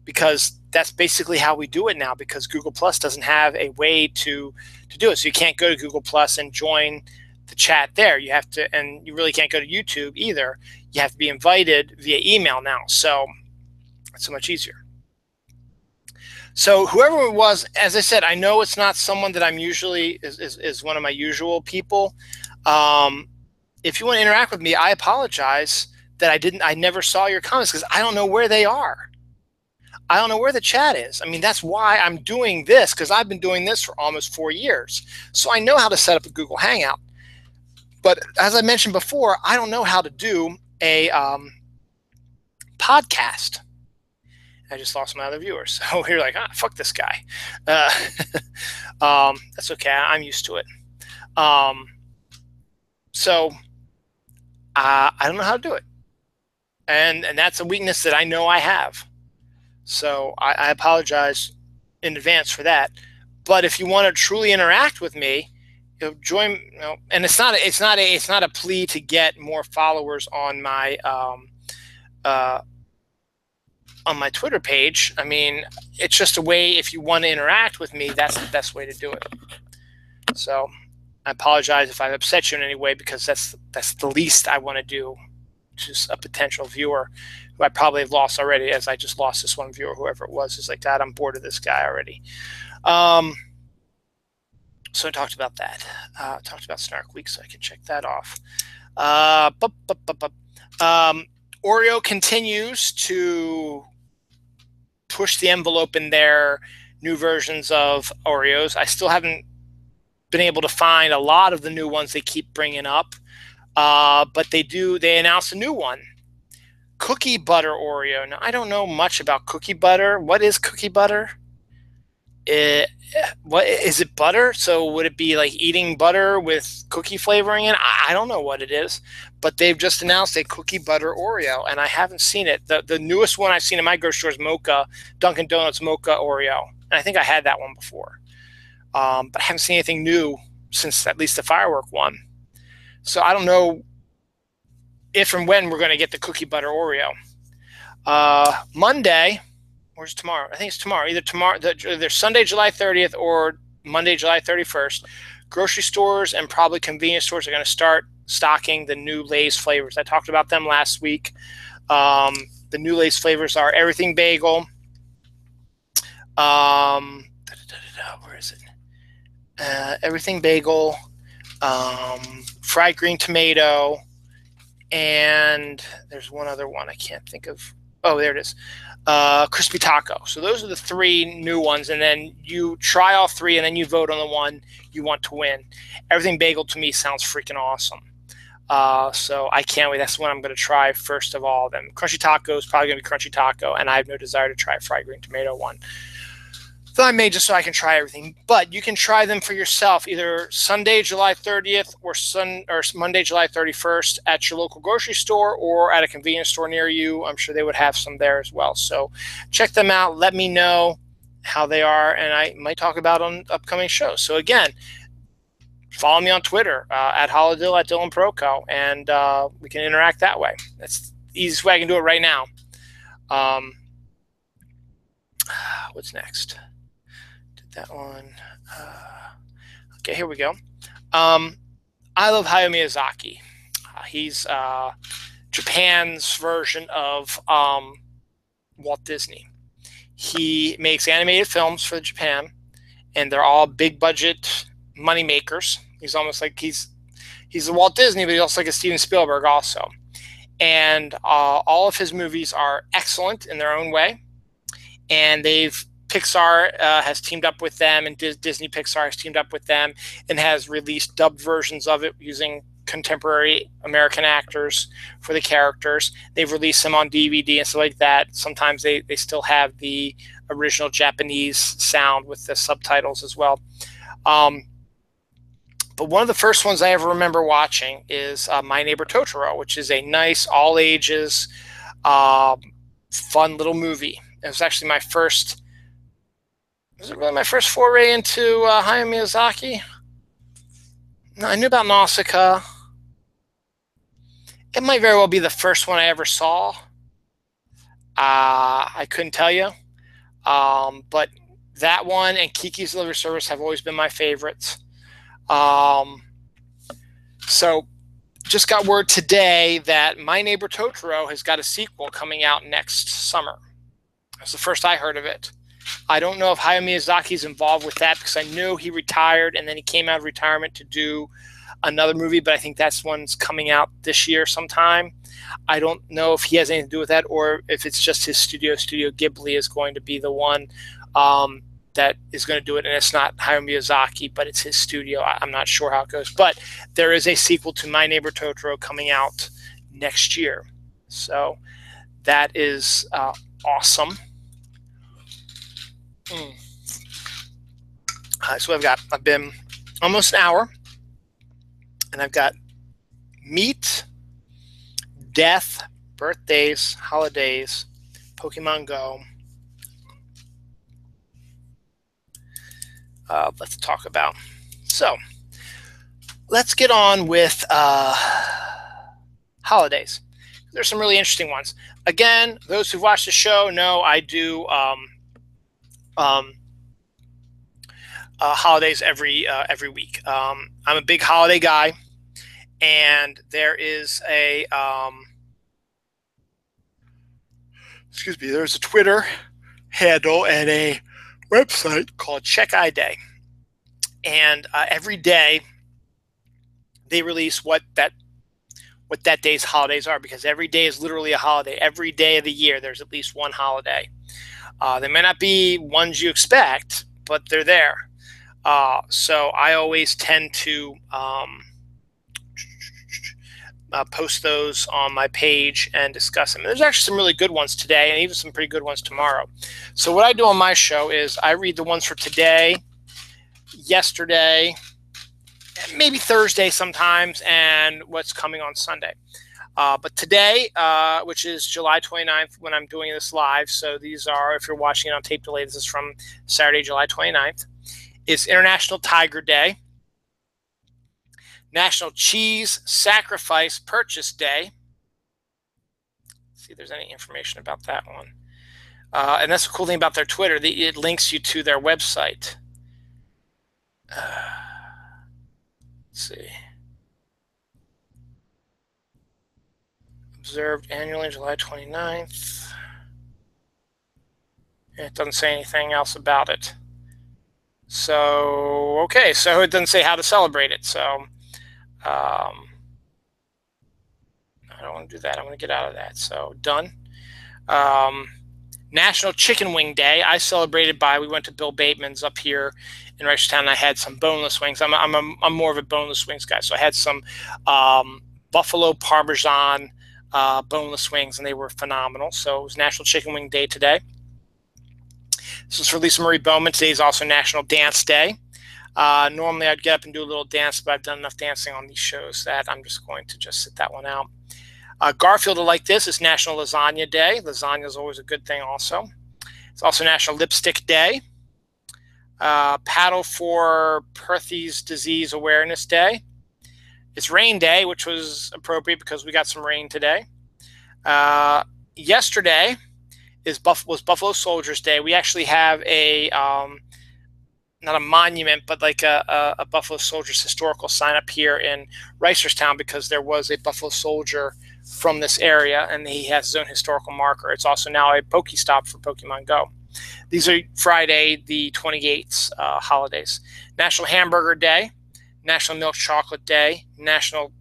because that's basically how we do it now, because Google Plus doesn't have a way to do it. So you can't go to Google Plus and join the chat there. You have to, and you really can't go to YouTube either. You have to be invited via email now. So it's so much easier. So whoever it was, as I said, I know it's not someone that I'm usually is one of my usual people. If you want to interact with me, I apologize that I never saw your comments, because I don't know where they are. I don't know where the chat is. I mean, that's why I'm doing this, because I've been doing this for almost 4 years. So I know how to set up a Google Hangout. But as I mentioned before, I don't know how to do a podcast. I just lost my other viewers. So you're like, fuck this guy. That's okay. I'm used to it. So I don't know how to do it. And that's a weakness that I know I have. So I apologize in advance for that. But if you want to truly interact with me, join. And it's not a plea to get more followers on my Twitter page. I mean, it's just a way, if you want to interact with me, that's the best way to do it. So I apologize if I've upset you in any way, because that's the least I want to do. Just a potential viewer who I probably have lost already, as I just lost this one viewer, whoever it was, is like, God, I'm bored of this guy already. So I talked about that. Talked about Snark Week, so I can check that off. Oreo continues to push the envelope in their new versions of Oreos. I still haven't been able to find a lot of the new ones they keep bringing up. But they announced a new one, cookie butter Oreo. Now, I don't know much about cookie butter. What is cookie butter? What is it? Butter? So would it be like eating butter with cookie flavoring in? I don't know what it is, but they've just announced a cookie butter Oreo, and I haven't seen it. The newest one I've seen in my grocery store is Mocha, Dunkin' Donuts Mocha Oreo, and I think I had that one before. But I haven't seen anything new since at least the firework one. So I don't know if and when we're going to get the cookie butter Oreo. Monday, where's tomorrow? I think it's tomorrow. Either Sunday, July 30th or Monday, July 31st. Grocery stores and probably convenience stores are going to start stocking the new Lay's flavors. I talked about them last week. The new Lay's flavors are everything bagel. Where is it? Everything bagel. Fried green tomato, and there's one other one I can't think of. Oh, there it is. Crispy taco. So those are the 3 new ones, and then you try all 3, and then you vote on the one you want to win. Everything bagel to me sounds freaking awesome. So I can't wait. That's the one I'm going to try first of all. Then crunchy taco is probably going to be crunchy taco, and I have no desire to try a fried green tomato one. So I made just so I can try everything, but you can try them for yourself either Sunday, July 30th or Monday, July 31st at your local grocery store or at a convenience store near you. I'm sure they would have some there as well. So check them out. Let me know how they are, and I might talk about on upcoming shows. So again, follow me on Twitter at Holodill at Dylan Proco, and we can interact that way. That's the easiest way I can do it right now. What's next? That one. Okay, here we go. I love Hayao Miyazaki. He's Japan's version of Walt Disney. He makes animated films for Japan, and they're all big budget money makers. He's almost like he's a Walt Disney, but he's also like a Steven Spielberg also. And all of his movies are excellent in their own way, and Pixar has teamed up with them, and Disney Pixar has teamed up with them and has released dubbed versions of it using contemporary American actors for the characters. They've released them on DVD and stuff like that. Sometimes they still have the original Japanese sound with the subtitles as well. But one of the first ones I ever remember watching is My Neighbor Totoro, which is a nice, all ages, fun little movie. It was actually my first. Was it really my first foray into Hayao Miyazaki? No, I knew about Nausicaa. It might very well be the first one I ever saw. I couldn't tell you. But that one and Kiki's Delivery Service have always been my favorites. So just got word today that My Neighbor Totoro has got a sequel coming out next summer. That's the first I heard of it. I don't know if Hayao Miyazaki is involved with that because I knew he retired and then he came out of retirement to do another movie, but I think that's one's coming out this year sometime. I don't know if he has anything to do with that or if it's just his studio. Studio Ghibli is going to be the one that is going to do it, and it's not Hayao Miyazaki, but it's his studio. I'm not sure how it goes, but there is a sequel to My Neighbor Totoro coming out next year, so that is awesome. So I've been almost an hour, and I've got meat, death, birthdays, holidays, Pokemon Go. Let's talk about. So let's get on with holidays. There's some really interesting ones. Again, those who've watched the show know I do holidays every week. I'm a big holiday guy, and there is a there's a Twitter handle and a website called Check I Day, and every day they release what that day's holidays are, because every day is literally a holiday. Every day of the year there's at least one holiday. They may not be ones you expect, but they're there. So I always tend to post those on my page and discuss them. And there's actually some really good ones today and even some pretty good ones tomorrow. So what I do on my show is I read the ones for today, yesterday, maybe Thursday sometimes, and what's coming on Sunday. But today, which is July 29th when I'm doing this live, so these are, if you're watching it on tape delay, this is from Saturday, July 29th, is International Tiger Day, National Cheese Sacrifice Purchase Day. Let's see if there's any information about that one. And that's the cool thing about their Twitter. It links you to their website. Let's see. Observed annually July 29th. It doesn't say anything else about it. So, okay, so it doesn't say how to celebrate it. So, I don't want to do that. I want to get out of that. So, done. National Chicken Wing Day. I celebrated we went to Bill Bateman's up here in Reisterstown, and I had some boneless wings. I'm more of a boneless wings guy. So I had some buffalo Parmesan boneless wings, and they were phenomenal. So it was National Chicken Wing Day today. This is for Lisa Marie Bowman. Today is also National Dance Day. Normally I'd get up and do a little dance, but I've done enough dancing on these shows that I'm just going to just sit that one out. Garfield will like this. It's National Lasagna Day. Lasagna is always a good thing also. It's also National Lipstick Day. Paddle for Perthes Disease Awareness Day. It's Rain Day, which was appropriate because we got some rain today. Yesterday was Buffalo Soldiers Day. We actually have a not a monument, but like a Buffalo Soldiers historical sign up here in Reisterstown, because there was a Buffalo Soldier from this area, and he has his own historical marker. It's also now a Pokestop for Pokemon Go. These are Friday the 28th holidays. National Hamburger Day, National Milk Chocolate Day, National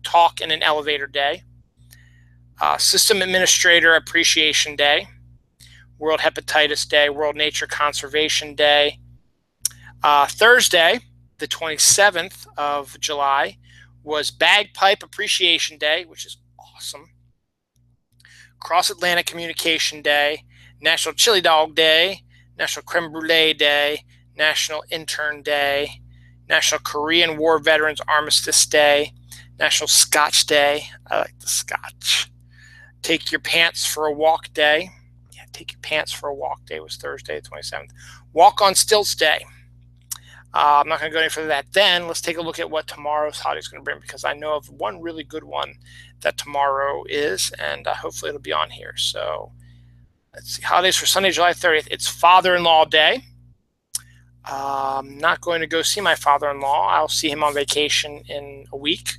Talk in an Elevator Day, System Administrator Appreciation Day, World Hepatitis Day, World Nature Conservation Day. Thursday, the 27th of July, was Bagpipe Appreciation Day, which is awesome. Cross Atlantic Communication Day, National Chili Dog Day, National Creme Brulee Day, National Intern Day, National Korean War Veterans Armistice Day, National Scotch Day. I like the Scotch. Take Your Pants for a Walk Day. Yeah, Take Your Pants for a Walk Day was Thursday, the 27th. Walk on Stilts Day. I'm not going to go any further than that. Then let's take a look at what tomorrow's holiday is going to bring, because I know of one really good one that tomorrow is, and hopefully it'll be on here. So let's see, holidays for Sunday, July 30th. It's Father-in-Law Day. I'm not going to go see my father-in-law. I'll see him on vacation in a week.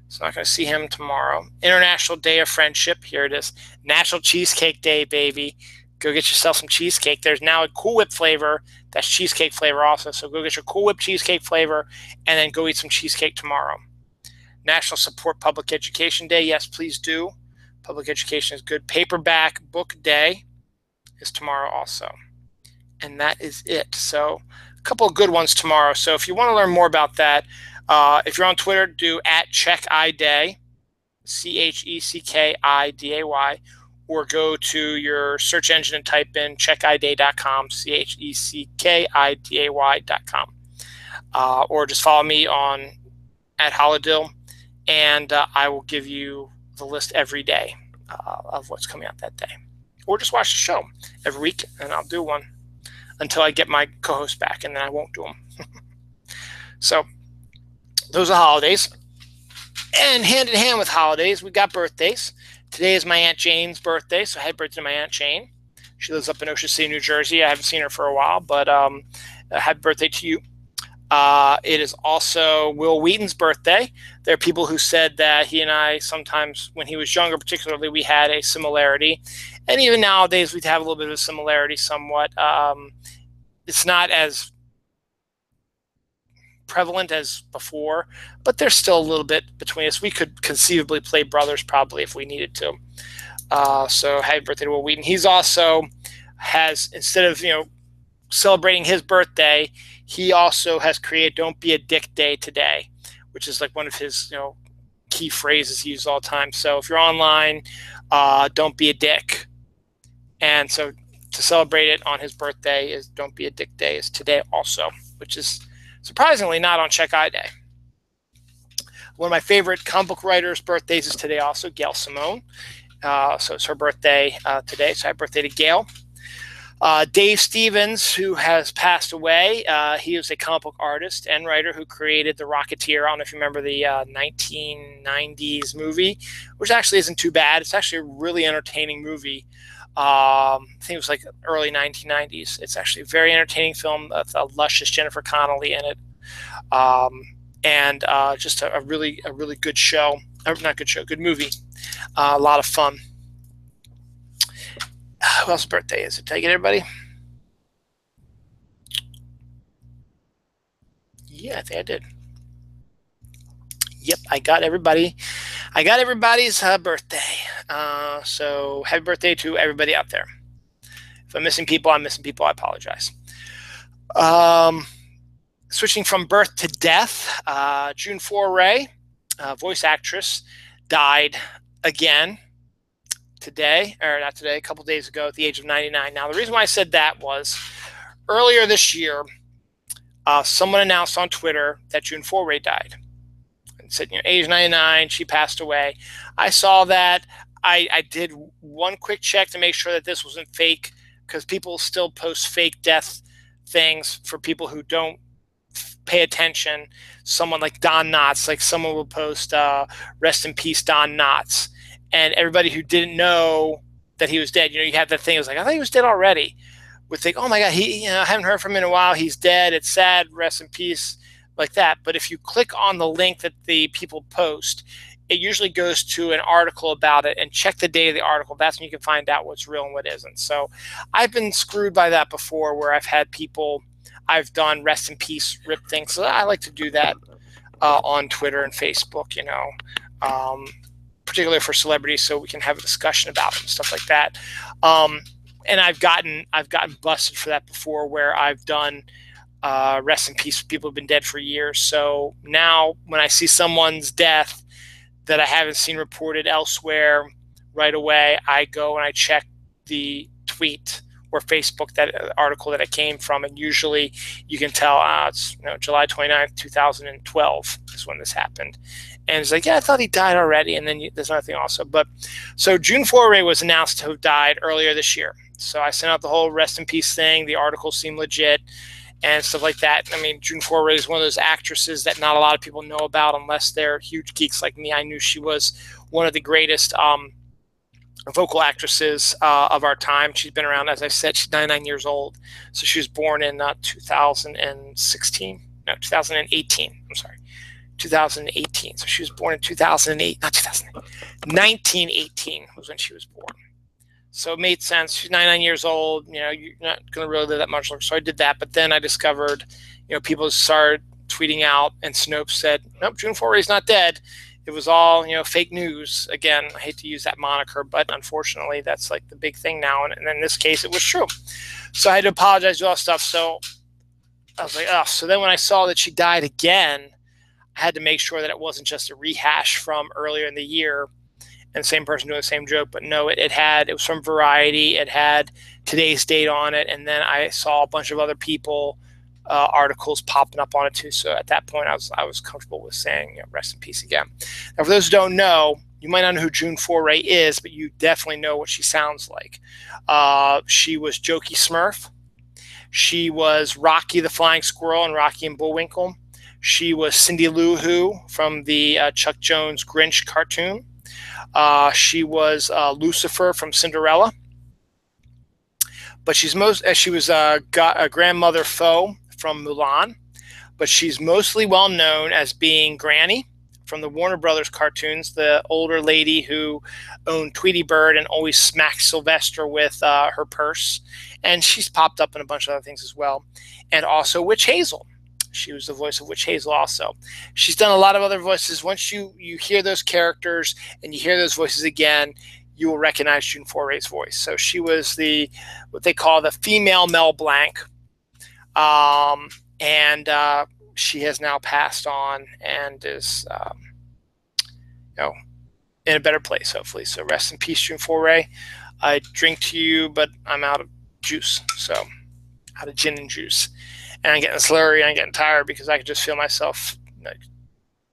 So I'm not going to see him tomorrow. International Day of Friendship. Here it is. National Cheesecake Day, baby. Go get yourself some cheesecake. There's now a Cool Whip flavor. That's cheesecake flavor also. So go get your Cool Whip cheesecake flavor and then go eat some cheesecake tomorrow. National Support Public Education Day. Yes, please do. Public education is good. Paperback Book Day is tomorrow also. And that is it. So a couple of good ones tomorrow. So if you want to learn more about that, if you're on Twitter, do @CheckIDay, CheckIDay, or go to your search engine and type in checkiday.com, CheckIDay.com. Or just follow me on @Holodill, and I will give you the list every day of what's coming out that day. Or just watch the show every week, and I'll do one until I get my co-host back, and then I won't do them. So those are holidays. And hand in hand with holidays, we got birthdays. Today is my Aunt Jane's birthday, so happy birthday to my Aunt Jane. She lives up in Ocean City, New Jersey. I haven't seen her for a while, but happy birthday to you. It is also Will Wheaton's birthday. There are people who said that he and I sometimes, when he was younger particularly, we had a similarity. And even nowadays, we have a little bit of a similarity somewhat. It's not as prevalent as before, but there's still a little bit between us. We could conceivably play brothers probably if we needed to. So happy birthday to Will Wheaton. He's also has, instead of, celebrating his birthday, he also has created Don't Be a Dick Day today, which is like one of his, key phrases he uses all the time. So if you're online, don't be a dick. And so to celebrate it on his birthday is Don't Be a Dick Day is today also, which is surprisingly not on Check I Day. One of my favorite comic book writers' birthdays is today also, Gail Simone. So it's her birthday today. So happy birthday to Gail. Dave Stevens, who has passed away, he was a comic book artist and writer who created The Rocketeer. I don't know if you remember the 1990s movie, which actually isn't too bad. It's actually a really entertaining movie. I think it was like early 1990s. It's actually a very entertaining film with a luscious Jennifer Connelly in it, and just a really good show. Not good show, good movie. A lot of fun. Who else's birthday is it? Did I get everybody? Yeah, I think I did. Yep, I got everybody. I got everybody's birthday. So happy birthday to everybody out there. If I'm missing people, I'm missing people. I apologize. Switching from birth to death, June Foray, voice actress, died again today, or not today, a couple days ago at the age of 99. Now, the reason why I said that was earlier this year, someone announced on Twitter that June Foray died. And said, age 99, she passed away. I saw that. I did one quick check to make sure that this wasn't fake, because people still post fake death things for people who don't pay attention. Someone like Don Knotts, like someone will post rest in peace Don Knotts, and everybody who didn't know that he was dead, you have that thing, it was like, I thought he was dead already, would think, oh my god, I haven't heard from him in a while, he's dead, it's sad, rest in peace, like that. But if you click on the link that the people post, it usually goes to an article about it, and check the date of the article. That's when you can find out what's real and what isn't. So I've been screwed by that before, where I've had people, I've done rest in peace rip things. So I like to do that on Twitter and Facebook, particularly for celebrities, so we can have a discussion about them, stuff like that. And I've gotten busted for that before, where I've done rest in peace for people who've been dead for years. So now when I see someone's death that I haven't seen reported elsewhere right away, I go and I check the tweet or Facebook, that article that it came from, and usually you can tell it's July 29th, 2012 is when this happened. And it's like, yeah, I thought he died already. And then there's another thing also. But so June Foray was announced to have died earlier this year. So I sent out the whole rest in peace thing. The article seemed legit and stuff like that. I mean, June Foray is one of those actresses that not a lot of people know about unless they're huge geeks like me. I knew she was one of the greatest vocal actresses of our time. She's been around, as I said, she's 99 years old. So she was born in 2016, no, 2018. I'm sorry, 2018. So she was born in 2008, not 2008, 1918 was when she was born. So it made sense. She's 99 years old. You know, you're not going to really live that much longer. So I did that. But then I discovered, you know, people started tweeting out, and Snopes said, nope, June Foray's not dead. It was all, you know, fake news. Again, I hate to use that moniker, but unfortunately, that's like the big thing now. And in this case, it was true. So I had to apologize to all stuff. So I was like, oh. So then when I saw that she died again, I had to make sure that it wasn't just a rehash from earlier in the year and the same person doing the same joke. But no, it was from Variety. It had today's date on it. And then I saw a bunch of other people articles popping up on it too. So at that point, I was comfortable with saying, you know, rest in peace again. Now, for those who don't know, you might not know who June Foray is, but you definitely know what she sounds like. She was Jokey Smurf. She was Rocky the Flying Squirrel and Rocky and Bullwinkle. She was Cindy Lou Who from the Chuck Jones Grinch cartoon. She was Lucifer from Cinderella. But she was a grandmother Faux from Mulan, but she's mostly well known as being Granny from the Warner Brothers cartoons, the older lady who owned Tweety Bird and always smacked Sylvester with her purse. And she's popped up in a bunch of other things as well. And also Witch Hazel. She was the voice of Witch Hazel also. She's done a lot of other voices. Once you hear those characters and you hear those voices again, you will recognize June Foray's voice. So she was what they call the female Mel Blanc. And she has now passed on and is, you know, in a better place, hopefully. So rest in peace, June Foray. I drink to you, but I'm out of juice. So out of gin and juice. And I'm getting slurry and I'm getting tired because I could just feel myself like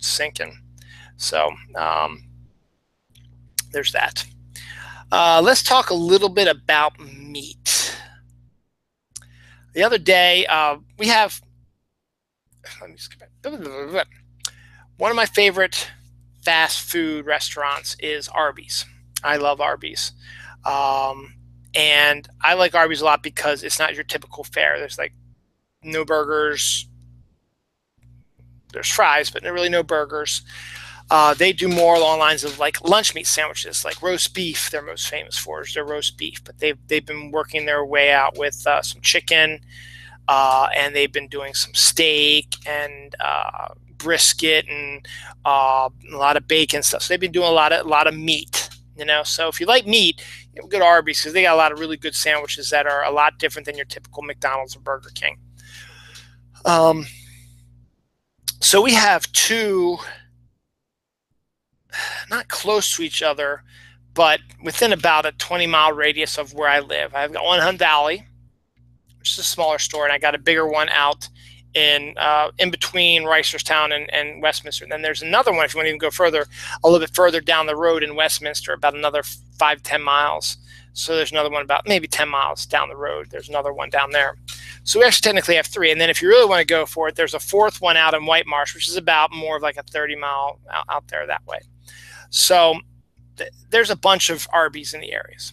sinking. So there's that. Let's talk a little bit about meat. The other day, we have, let me just get back. One of my favorite fast food restaurants is Arby's. I love Arby's. And I like Arby's a lot because it's not your typical fare. There's like no burgers. There's fries, but really no burgers. They do more along the lines of like lunch meat sandwiches, like roast beef. They're most famous for is their roast beef, but they've been working their way out with some chicken, and they've been doing some steak and brisket and a lot of bacon stuff. So they've been doing a lot of meat, you know. So if you like meat, you know, go to Arby's because they got a lot of really good sandwiches that are a lot different than your typical McDonald's or Burger King. So we have two, not close to each other, but within about a 20-mile radius of where I live. I've got one in Hunt Valley, which is a smaller store, and I got a bigger one out in between Reisterstown and Westminster. And then there's another one, if you want to even go further, a little bit further down the road in Westminster, about another 5-10 miles. So there's another one about maybe 10 miles down the road. There's another one down there. So we actually technically have three. And then if you really want to go for it, there's a fourth one out in White Marsh, which is about more of like a 30-mile out there that way. So there's a bunch of Arby's in the areas.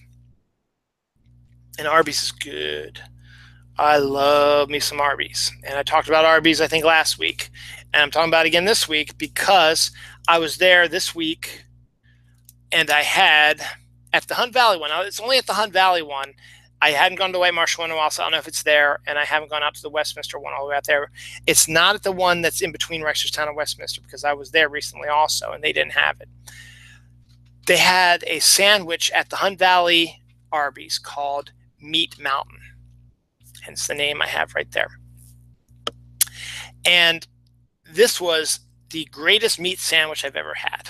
And Arby's is good. I love me some Arby's. And I talked about Arby's, I think, last week. And I'm talking about it again this week because I was there this week and I had at the Hunt Valley one. Now, it's only at the Hunt Valley one. I hadn't gone to the White Marsh one in a while, so I don't know if it's there. And I haven't gone out to the Westminster one all the way out there. It's not at the one that's in between Reisterstown and Westminster because I was there recently also and they didn't have it. They had a sandwich at the Hunt Valley Arby's called Meat Mountain. Hence the name I have right there. And this was the greatest meat sandwich I've ever had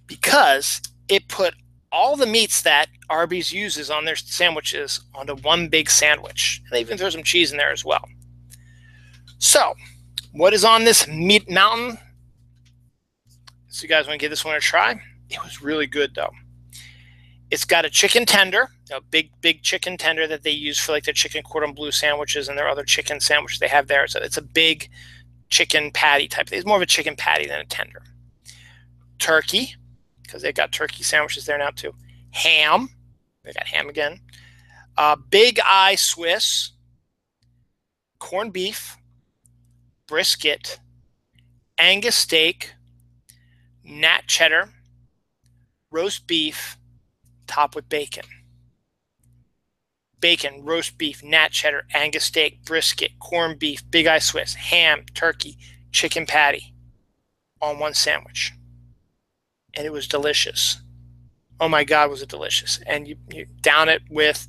because it put all the meats that Arby's uses on their sandwiches onto one big sandwich. And they even throw some cheese in there as well. So what is on this Meat Mountain? So you guys want to give this one a try? It was really good though. It's got a chicken tender, a big chicken tender that they use for like their chicken cordon bleu sandwiches and their other chicken sandwiches they have there. So it's a big chicken patty type thing. It's more of a chicken patty than a tender. Turkey, because they got turkey sandwiches there now too. Ham. They got ham again. Big Eye Swiss. Corned beef. Brisket. Angus steak. Nat cheddar. Roast beef. Topped with bacon. Bacon, roast beef, nat cheddar, Angus steak, brisket, corned beef, Big Eye Swiss, ham, turkey, chicken patty on one sandwich. And it was delicious. Oh my God, was it delicious. And you down it with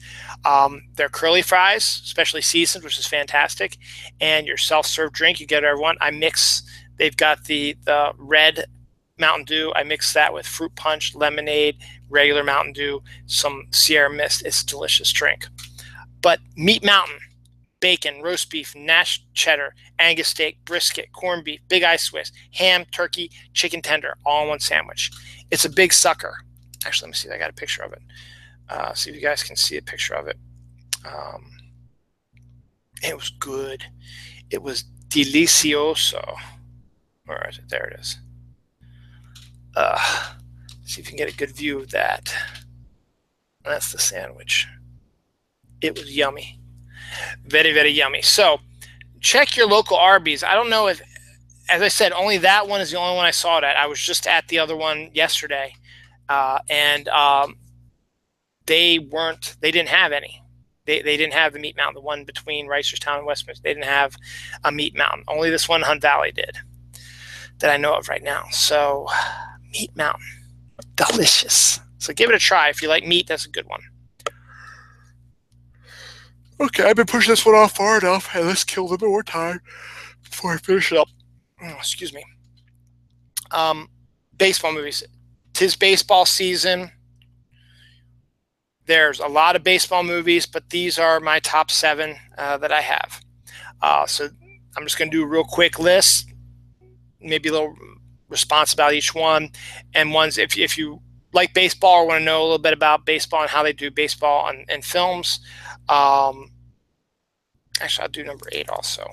their curly fries, specially seasoned, which is fantastic, and your self-serve drink. You get whatever you want. They've got the red Mountain Dew. I mix that with fruit punch, lemonade, regular Mountain Dew, some Sierra Mist. It's a delicious drink. But Meat Mountain, bacon, roast beef, nat cheddar, Angus steak, brisket, corned beef, Big Eye Swiss, ham, turkey, chicken tender, all in one sandwich. It's a big sucker. Actually, let me see if I got a picture of it. See if you guys can see a picture of it. It was good. It was delicioso. Where is it? There it is. See if you can get a good view of that. That's the sandwich. It was yummy. Very, very yummy. So check your local Arby's. I don't know if, as I said, only that one is the only one I saw it at. I was just at the other one yesterday, and they didn't have any. They didn't have the Meat Mountain, the one between Reisterstown and Westminster. They didn't have a Meat Mountain. Only this one in Hunt Valley did, that I know of right now. So Meat Mountain, delicious. So give it a try. If you like meat, that's a good one. Okay, I've been pushing this one off far enough, and let's kill a little bit more time before I finish it up. Oh, excuse me. Baseball movies. 'Tis baseball season. There's a lot of baseball movies, but these are my top 7 that I have. So I'm just going to do a real quick list, maybe a little response about each one, and ones if you like baseball or want to know a little bit about baseball and how they do baseball in films. Actually, I'll do number 8 also.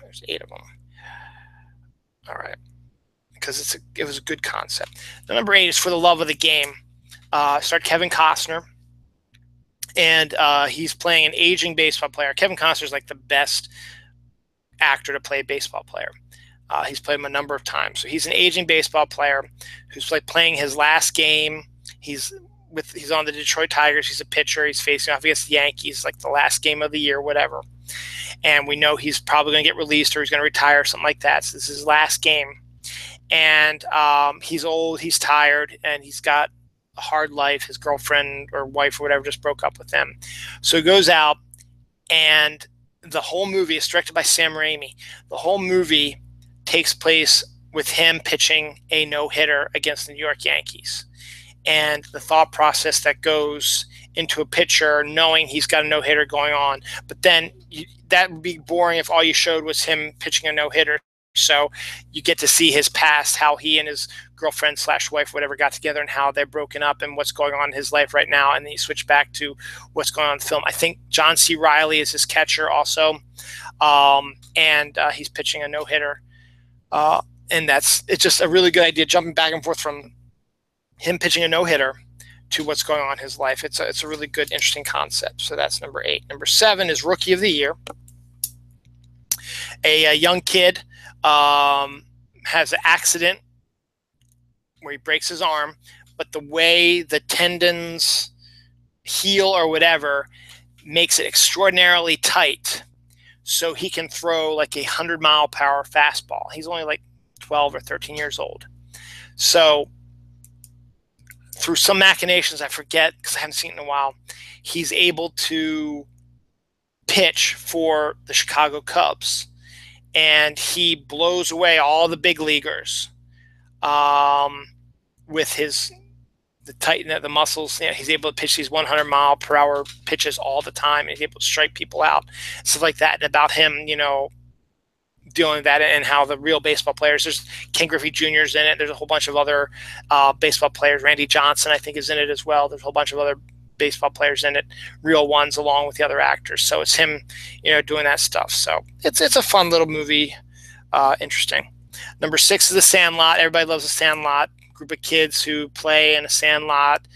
There's 8 of them. All right, because it was a good concept. The number 8 is For the Love of the Game. Starred Kevin Costner, and he's playing an aging baseball player. Kevin Costner is like the best actor to play a baseball player. He's played him a number of times. So he's an aging baseball player who's like playing his last game. He's on the Detroit Tigers. He's a pitcher. He's facing off against the Yankees, like the last game of the year, whatever. And we know he's probably going to get released or he's going to retire, something like that. So this is his last game. And he's old, he's tired, and he's got a hard life. His girlfriend or wife or whatever just broke up with him. So he goes out, and the whole movie is directed by Sam Raimi. The whole movie takes place with him pitching a no-hitter against the New York Yankees. And the thought process that goes into a pitcher knowing he's got a no-hitter going on. But then that would be boring if all you showed was him pitching a no-hitter. So you get to see his past, how he and his girlfriend / wife, whatever, got together and how they're broken up and what's going on in his life right now. And then you switch back to what's going on in the film. I think John C. Reilly is his catcher also. And he's pitching a no-hitter. And it's just a really good idea, jumping back and forth from him pitching a no-hitter to what's going on in his life. It's a really good, interesting concept. So that's number 8. Number 7 is Rookie of the Year. A young kid has an accident where he breaks his arm, but the way the tendons heal or whatever makes it extraordinarily tight, so he can throw like 100-mile-per-hour fastball. He's only like 12 or 13 years old. So through some machinations, I forget because I haven't seen it in a while, he's able to pitch for the Chicago Cubs. And he blows away all the big leaguers with the muscles. You know, he's able to pitch these 100-mile-per-hour pitches all the time. And he's able to strike people out, stuff like that. And about him, dealing with that and how the real baseball players, there's Ken Griffey Jr. is in it. There's a whole bunch of other baseball players. Randy Johnson, I think, is in it as well. There's a whole bunch of other baseball players in it, real ones, along with the other actors. So it's him, doing that stuff. So it's a fun little movie, interesting. Number 6 is The Sandlot. Everybody loves The Sandlot. group of kids who play in a sandlot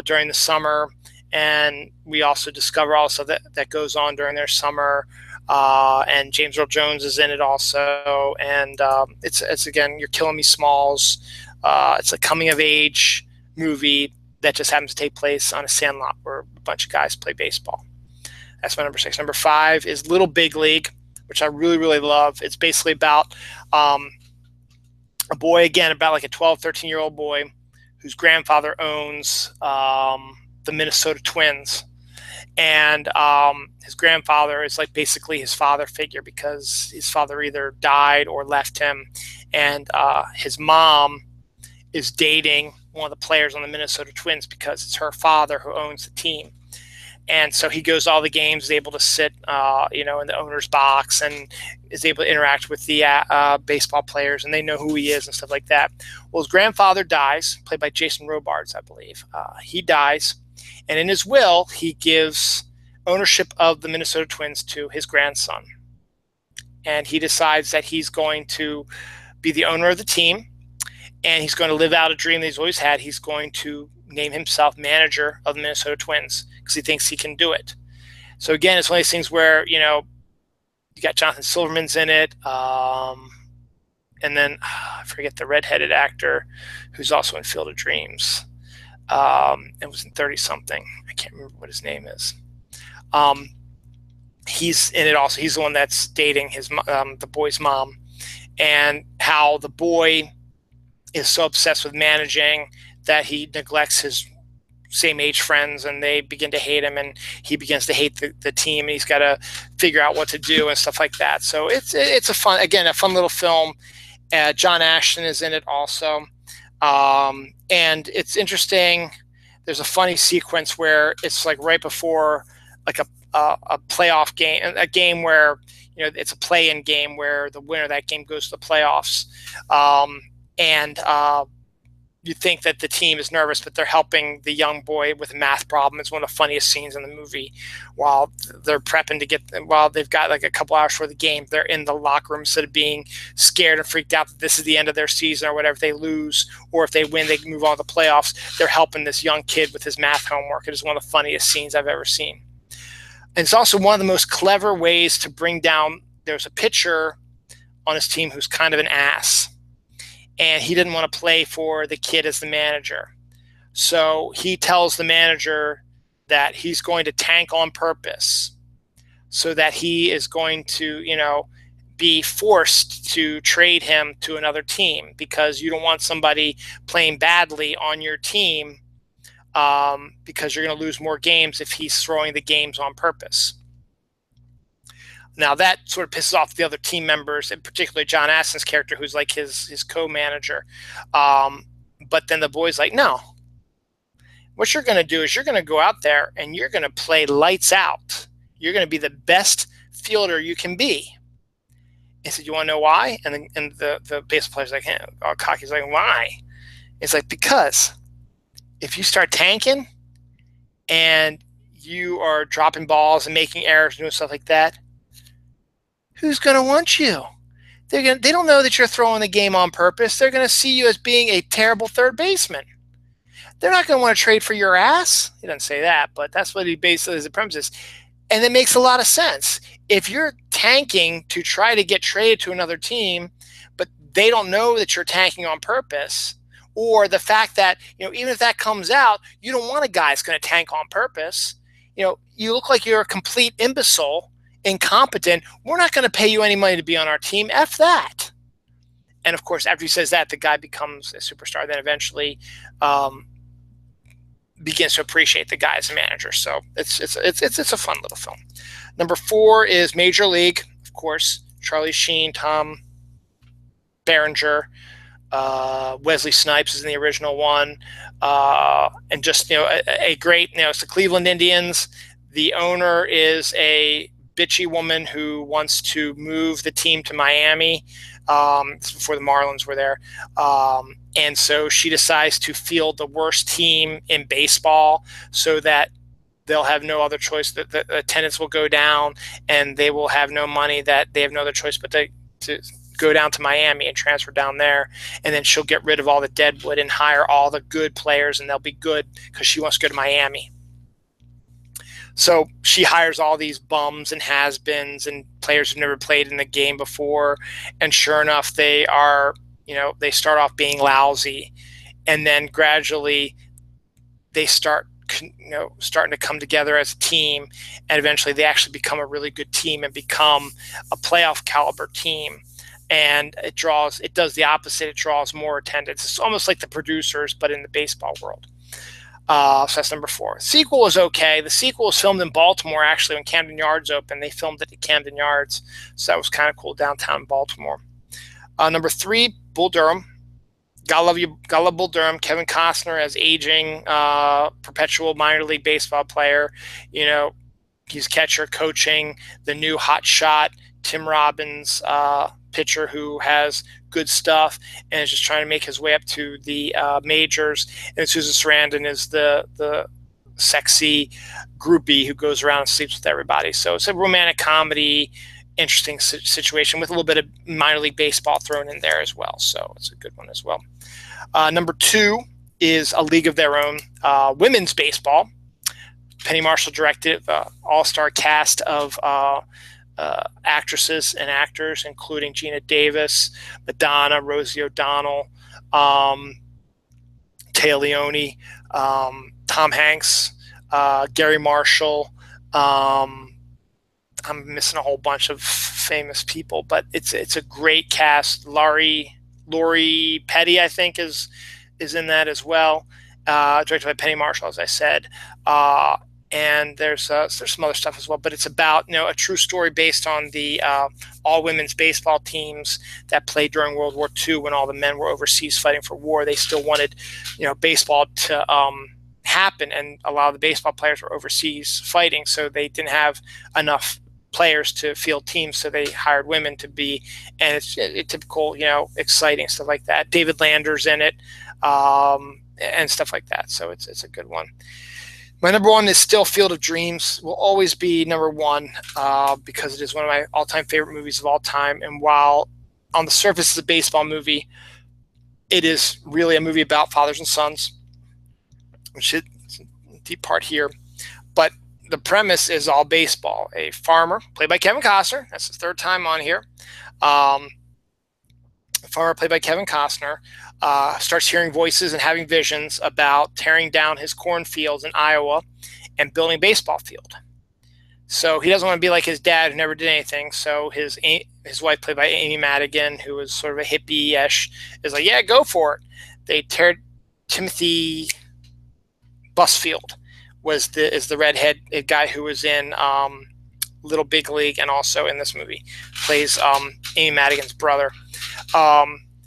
during the summer, and we also discover also that goes on during their summer. And James Earl Jones is in it also, and it's again, You're Killing Me, Smalls. It's a coming of age movie that just happens to take place on a sandlot where a bunch of guys play baseball. That's my number 6. Number 5 is Little Big League, which I really, really love. It's basically about a boy, again, about like a 12, 13-year-old boy whose grandfather owns the Minnesota Twins. And his grandfather is like basically his father figure because his father either died or left him. And his mom is dating one of the players on the Minnesota Twins because it's her father who owns the team. And so he goes to all the games, is able to sit, in the owner's box, and is able to interact with the baseball players, and they know who he is and stuff like that. Well, his grandfather dies, played by Jason Robards, I believe. He dies, and in his will, he gives ownership of the Minnesota Twins to his grandson. And he decides that he's going to be the owner of the team, and he's going to live out a dream that he's always had. He's going to name himself manager of the Minnesota Twins because he thinks he can do it. So again, it's one of these things where, you got Jonathan Silverman's in it. And then I forget the redheaded actor who's also in Field of Dreams. It was in 30 something. I can't remember what his name is. He's in it also. He's the one that's dating the boy's mom, and how the boy is so obsessed with managing that he neglects his same age friends, and they begin to hate him, and he begins to hate the team, and he's got to figure out what to do and stuff like that. So it's a fun little film. John Ashton is in it also. And it's interesting. There's a funny sequence where it's like right before like a playoff game, a game where, it's a play-in game where the winner of that game goes to the playoffs. You think that the team is nervous, but they're helping the young boy with a math problem. It's one of the funniest scenes in the movie. While they're prepping while they've got like a couple hours for the game, they're in the locker room instead of being scared and freaked out that this is the end of their season or whatever. If they lose or if they win, they move on to the playoffs. They're helping this young kid with his math homework. It is one of the funniest scenes I've ever seen. And it's also one of the most clever ways to bring down. There's a pitcher on his team who's kind of an ass, and he didn't want to play for the kid as the manager. So he tells the manager that he's going to tank on purpose so that he is going to, be forced to trade him to another team because you don't want somebody playing badly on your team because you're going to lose more games if he's throwing the games on purpose. Now, that sort of pisses off the other team members, and particularly John Astin's character, who's like his co-manager. But then the boy's like, no. What you're going to do is you're going to go out there and you're going to play lights out. You're going to be the best fielder you can be. He said, you want to know why? And the baseball player's like, all cocky. He's like, why? It's like, because if you start tanking and you are dropping balls and making errors and doing stuff like that, who's going to want you? They don't know that you're throwing the game on purpose. They're going to see you as being a terrible third baseman. They're not going to want to trade for your ass. He doesn't say that, but that's what he basically is the premises. And it makes a lot of sense. If you're tanking to try to get traded to another team, but they don't know that you're tanking on purpose, or the fact that, even if that comes out, you don't want a guy that's going to tank on purpose. You look like you're a complete imbecile, incompetent. We're not going to pay you any money to be on our team. F that. And of course, after he says that, the guy becomes a superstar. Then eventually begins to appreciate the guy as a manager. So it's a fun little film. Number 4 is Major League. Of course, Charlie Sheen, Tom Berenger, Wesley Snipes is in the original one, and just a great. It's the Cleveland Indians. The owner is a bitchy woman who wants to move the team to Miami. This is before the Marlins were there. And so she decides to field the worst team in baseball so that they'll have no other choice. The attendance will go down and they will have no money, that they have no other choice but to go down to Miami and transfer down there, and then she'll get rid of all the deadwood and hire all the good players, and they'll be good because she wants to go to Miami. So she hires all these bums and has-beens and players who've never played in the game before, and sure enough, they are, they start off being lousy, and then gradually they start starting to come together as a team, and eventually they actually become a really good team and become a playoff caliber team. And it does the opposite. It draws more attendance. It's almost like The Producers, but in the baseball world. So that's number 4. The sequel was okay. The sequel was filmed in Baltimore, actually, when Camden Yards opened. They filmed it at Camden Yards, so that was kind of cool, downtown Baltimore. Number 3, Bull Durham. Gotta love Bull Durham. Kevin Costner as aging, perpetual minor league baseball player. He's catcher coaching the new hot shot Tim Robbins pitcher who has good stuff and is just trying to make his way up to the majors. And Susan Sarandon is the sexy groupie who goes around and sleeps with everybody. So it's a romantic comedy, interesting situation with a little bit of minor league baseball thrown in there as well. So it's a good one as well. Number 2 is A League of Their Own, women's baseball. Penny Marshall directed, all-star cast of actresses and actors, including Gina Davis, Madonna, Rosie O'Donnell, Téa Leone, Tom Hanks, Gary Marshall. I'm missing a whole bunch of famous people, but it's a great cast. Lori Petty, I think, is in that as well. Directed by Penny Marshall, as I said. And there's some other stuff as well, but it's about a true story based on the all women's baseball teams that played during World War II when all the men were overseas fighting for war. They still wanted baseball to happen, and a lot of the baseball players were overseas fighting, so they didn't have enough players to field teams, so they hired women to be, and it's typical exciting stuff like that. David Lander's in it, and stuff like that. So it's a good one. My number 1 is still Field of Dreams. Will always be number 1 because it is one of my all-time favorite movies of all time. And while on the surface it's a baseball movie, it is really a movie about fathers and sons, which is a deep part here. But the premise is all baseball. A farmer, played by Kevin Costner. That's the 3rd time on here. A farmer, played by Kevin Costner, starts hearing voices and having visions about tearing down his cornfields in Iowa and building a baseball field. So he doesn't want to be like his dad, who never did anything. So his wife, played by Amy Madigan, who was sort of a hippie-ish, is like, yeah, go for it. They tear Timothy Busfield is the redhead guy who was in Little Big League and also in this movie, plays Amy Madigan's brother.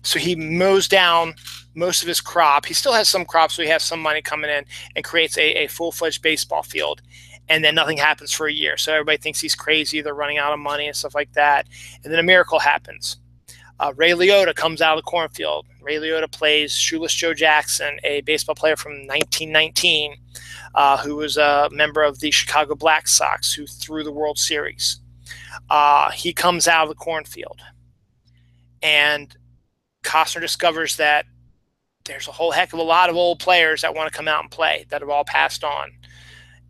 So he mows down most of his crop. He still has some crops, so he has some money coming in, and creates a full-fledged baseball field. And then nothing happens for a year. So everybody thinks he's crazy. They're running out of money and stuff like that. And then a miracle happens. Ray Liotta comes out of the cornfield. Ray Liotta plays Shoeless Joe Jackson, a baseball player from 1919, who was a member of the Chicago Black Sox, who threw the World Series. He comes out of the cornfield, and Costner discovers that there's a whole heck of a lot of old players that want to come out and play that have all passed on.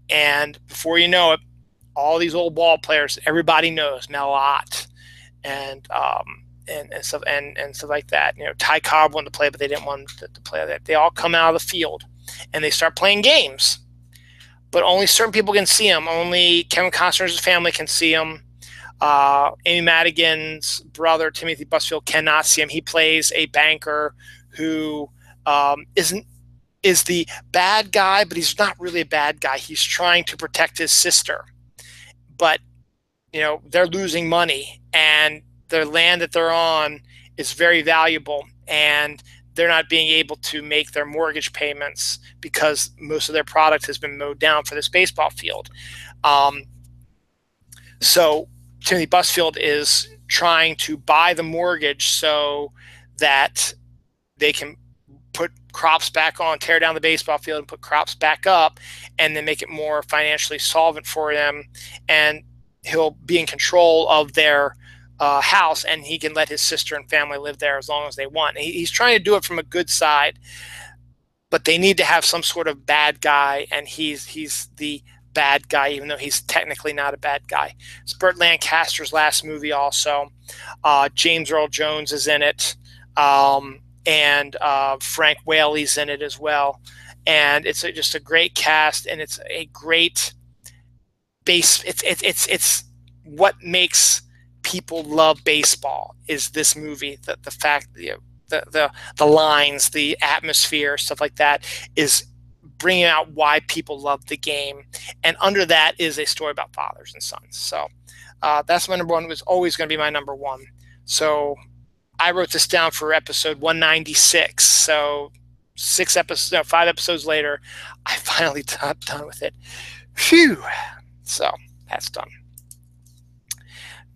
And before you know it, all these old ball players, everybody knows, Mel Ott and stuff like that. Ty Cobb wanted to play, but they didn't want to play that. They all come out of the field and they start playing games, but only certain people can see them. Only Kevin Costner's family can see them. Amy Madigan's brother, Timothy Busfield, cannot see him. He plays a banker who is the bad guy, but he's not really a bad guy. He's trying to protect his sister. But, they're losing money, and their land that they're on is very valuable, and they're not being able to make their mortgage payments because most of their product has been mowed down for this baseball field. So Timothy Busfield is trying to buy the mortgage so that they can put crops back on, tear down the baseball field and put crops back up, and then make it more financially solvent for them. And he'll be in control of their house, and he can let his sister and family live there as long as they want. He's trying to do it from a good side, but they need to have some sort of bad guy, and he's the bad guy, even though he's technically not a bad guy. It's Burt Lancaster's last movie also. James Earl Jones is in it, and Frank Whaley's in it as well. And it's just a great cast, and it's a great base. It's what makes people love baseball is this movie. The fact, the lines, the atmosphere, stuff like that is bringing out why people love the game. And under that is a story about fathers and sons. So that's my number one. It was always going to be my number one. So I wrote this down for episode 196. So 5 episodes later, I finally got done with it. Phew. So that's done.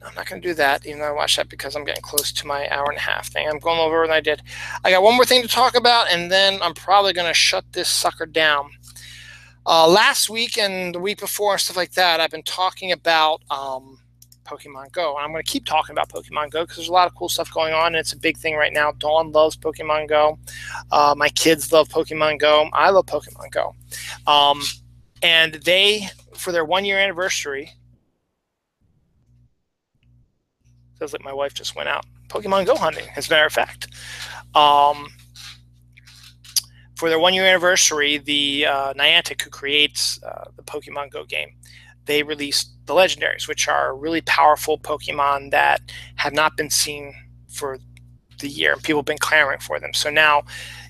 I'm not going to do that, even though I watched that because I'm getting close to my hour-and-a-half thing. I'm going over than I did. I got one more thing to talk about, and then I'm probably going to shut this sucker down. Last week and the week before and stuff like that, I've been talking about Pokemon Go. And I'm going to keep talking about Pokemon Go because there's a lot of cool stuff going on, and it's a big thing right now. Dawn loves Pokemon Go. My kids love Pokemon Go. I love Pokemon Go. And they, for their 1-year anniversary, feels like my wife just went out Pokemon Go hunting, as a matter of fact. For their 1-year anniversary, the Niantic, who creates the Pokemon Go game, they released the Legendaries, which are really powerful Pokemon that have not been seen for the year, and people have been clamoring for them. So now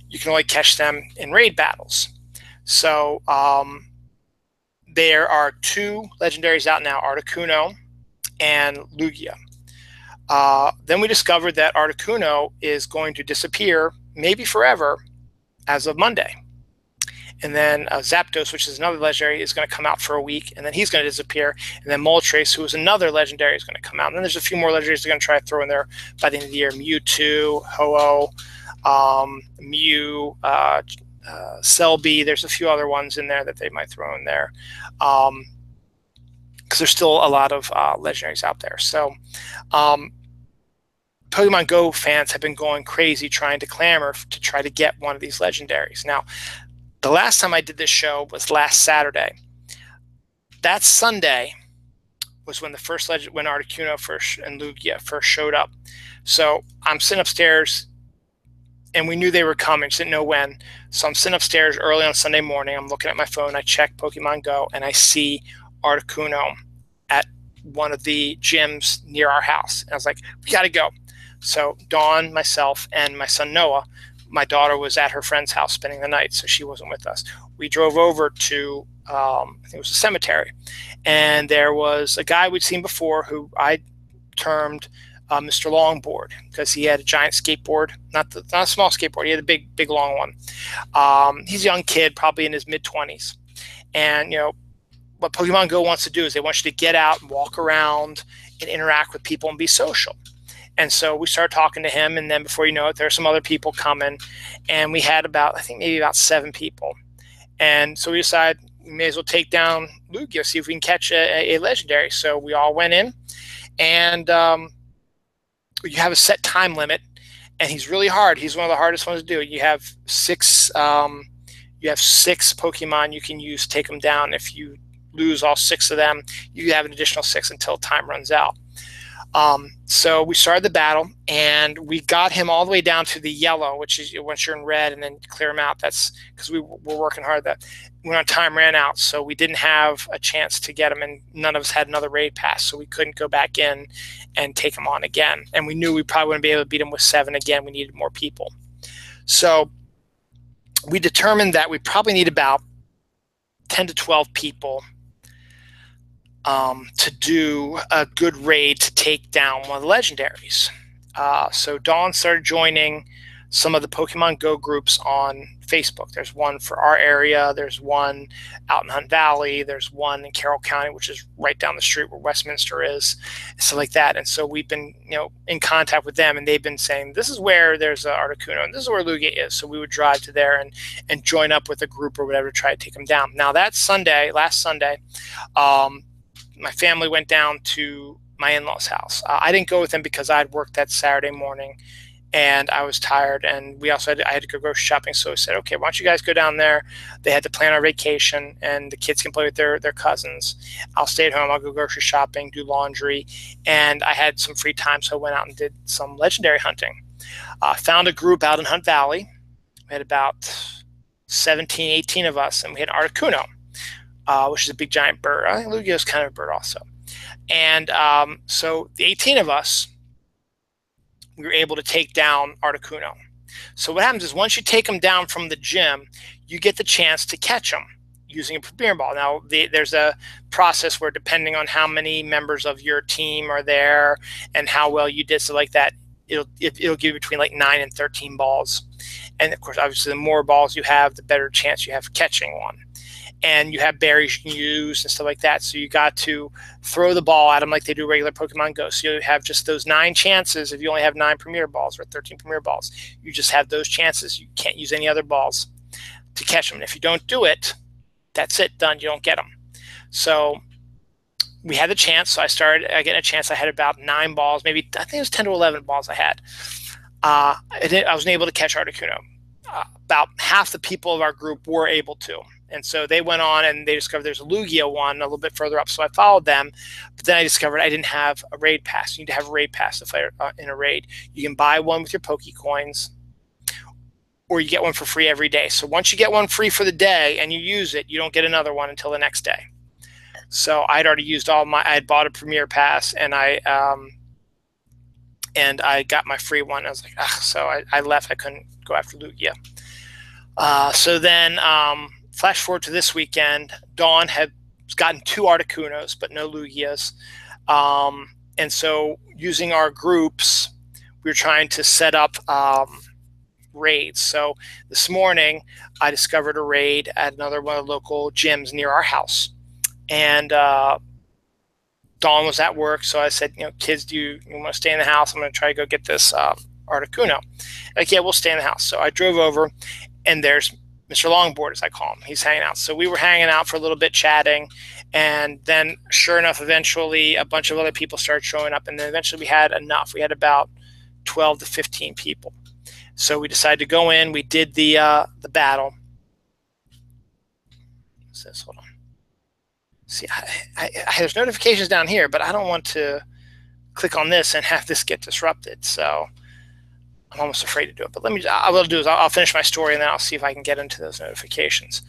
you can only catch them in raid battles. So there are 2 Legendaries out now, Articuno and Lugia. Then we discovered that Articuno is going to disappear, maybe forever, as of Monday. And then Zapdos, which is another legendary, is going to come out for a week, and then he's going to disappear. And then Moltres, who is another legendary, is going to come out. And then there's a few more legendaries they're going to try to throw in there by the end of the year. Mewtwo, Ho-Oh, Mew, Selby. There's a few other ones in there that they might throw in there. Because there's still a lot of legendaries out there. So Pokemon Go fans have been going crazy trying to clamor to try to get one of these legendaries. Now, the last time I did this show was last Saturday. That Sunday was when the first when Articuno and Lugia first showed up. So I'm sitting upstairs, and we knew they were coming, just didn't know when. So I'm sitting upstairs early on Sunday morning. I'm looking at my phone. I check Pokemon Go, and I see Articuno at one of the gyms near our house. And I was like, we got to go. So Dawn, myself, and my son Noah, my daughter was at her friend's house spending the night, so she wasn't with us. We drove over to, I think it was a cemetery, and there was a guy we'd seen before who I termed Mr. Longboard, because he had a giant skateboard, not a small skateboard, he had a big long one. He's a young kid, probably in his mid-20s. And, what Pokemon Go wants to do is they want you to get out and walk around and interact with people and be social. And so we started talking to him, and then before you know it, there are some other people coming, and we had I think maybe about 7 people. And so we decided we may as well take down Lugia, see if we can catch a legendary. So we all went in, and you have a set time limit, and he's really hard. He's one of the hardest ones to do. You have 6 Pokemon you can use to take them down. If you lose all 6 of them, you have an additional 6 until time runs out. So we started the battle, and we got him all the way down to the yellow, which is once you're in red, and then clear him out. That's because we were working hard. That when our time ran out, so we didn't have a chance to get him, and none of us had another raid pass, so we couldn't go back in and take him on again. And we knew we probably wouldn't be able to beat him with 7 again. We needed more people. So we determined that we probably need about 10 to 12 people to do a good raid to take down one of the legendaries. So Dawn started joining some of the Pokemon Go groups on Facebook. There's one for our area. There's one out in Hunt Valley. There's one in Carroll County, which is right down the street where Westminster is, and stuff like that. And so we've been, in contact with them, and they've been saying, this is where there's Articuno, and this is where Lugia is. So we would drive to there and join up with a group or whatever to try to take them down. Now that Sunday, last Sunday, my family went down to my in-laws' house. I didn't go with them because I had worked that Saturday morning and I was tired, and I had to go grocery shopping. So I said, okay, why don't you guys go down there? They had to plan our vacation, and the kids can play with their cousins. I'll stay at home. I'll go grocery shopping, do laundry, and I had some free time, so I went out and did some legendary hunting. Found a group out in Hunt Valley. We had about 17, 18 of us, and we had Articuno, which is a big giant bird. I think Lugio is kind of a bird also. And so the 18 of us, we were able to take down Articuno. So what happens is once you take them down from the gym, you get the chance to catch them using a premier ball. Now, there's a process where depending on how many members of your team are there and how well you did, so like that, it'll give you between like 9 and 13 balls. And of course, obviously, the more balls you have, the better chance you have catching one. And you have berries you can use and stuff like that. So you got to throw the ball at them like they do regular Pokemon Go. So you have just those 9 chances. If you only have 9 premier balls or 13 premier balls, you just have those chances. You can't use any other balls to catch them. And if you don't do it, that's it, done. You don't get them. So we had the chance. So I started getting a chance. I had about 9 balls, maybe I think it was 10 to 11 balls I had. I wasn't able to catch Articuno. About half the people of our group were able to. And so they went on and they discovered there's a Lugia one a little bit further up. So I followed them. But then I discovered I didn't have a raid pass. You need to have a raid pass to fight in a raid. You can buy one with your Pokecoins, or you get one for free every day. So once you get one free for the day and you use it, you don't get another one until the next day. So I'd already used I had bought a Premier Pass, and I got my free one. I was like, ugh. So I left. I couldn't go after Lugia. So then flash forward to this weekend, Dawn had gotten 2 Articunos, but no Lugias. And so using our groups, we were trying to set up raids. So this morning, I discovered a raid at another one of the local gyms near our house. And Dawn was at work, so I said, kids, do you want to stay in the house? I'm going to try to go get this Articuno. Like, yeah, we'll stay in the house. So I drove over, and there's Mr. Longboard, as I call him. He's hanging out. So we were hanging out for a little bit, chatting, and then sure enough, eventually a bunch of other people started showing up, and then eventually we had enough. We had about 12 to 15 people. So we decided to go in. We did the battle. What's this? Hold on. See, there's notifications down here, but I don't want to click on this and have this get disrupted. So I'm almost afraid to do it. But what I'll do is I'll finish my story, and then I'll see if I can get into those notifications.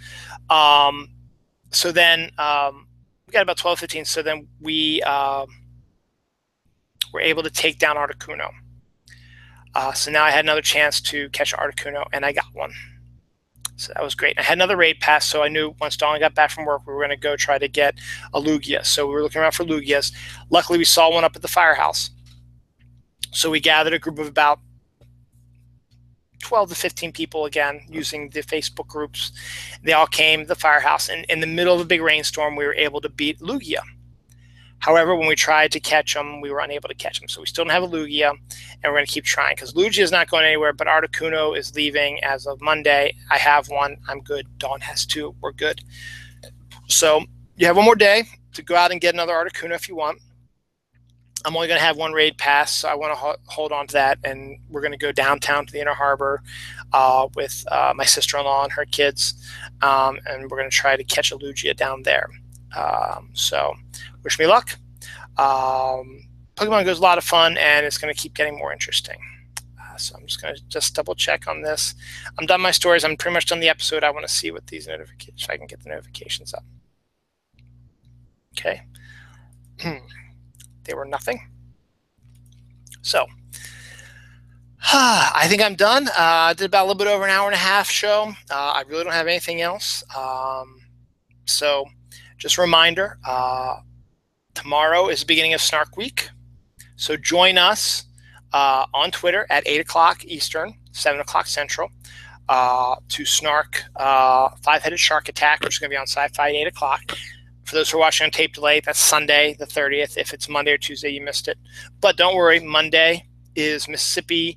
So then we got about 12, 15. So then we were able to take down Articuno. So now I had another chance to catch Articuno, and I got one. So that was great. I had another raid pass, so I knew once Dawn got back from work, we were going to go try to get a Lugia. So we were looking around for Lugias. Luckily, we saw one up at the firehouse. So we gathered a group of about 12 to 15 people, again, using the Facebook groups. They all came to the firehouse, and in the middle of a big rainstorm, we were able to beat Lugia. However, when we tried to catch them, we were unable to catch them. So we still don't have a Lugia, and we're going to keep trying because Lugia is not going anywhere, but Articuno is leaving as of Monday. I have one. I'm good. Dawn has 2. We're good. So you have one more day to go out and get another Articuno if you want. I'm only going to have 1 raid pass, so I want to hold on to that, and we're going to go downtown to the Inner Harbor with my sister-in-law and her kids, and we're going to try to catch a Lugia down there. So wish me luck. Pokemon Go is a lot of fun, and it's going to keep getting more interesting. So I'm just going to double check on this. I'm done my stories. I'm pretty much done the episode. I want to see what these notifications, if I can get the notifications up. Okay. They were nothing. So I think I'm done. I did about a little bit over an hour and a half show. I really don't have anything else. So just a reminder, tomorrow is the beginning of Snark Week. So join us on Twitter at 8 o'clock Eastern, 7 o'clock Central, to Snark 5-Headed Shark Attack, which is going to be on Sci-Fi at 8 o'clock. For those who are watching on tape delay, that's Sunday the 30th. If it's Monday or Tuesday, you missed it. But don't worry, Monday is Mississippi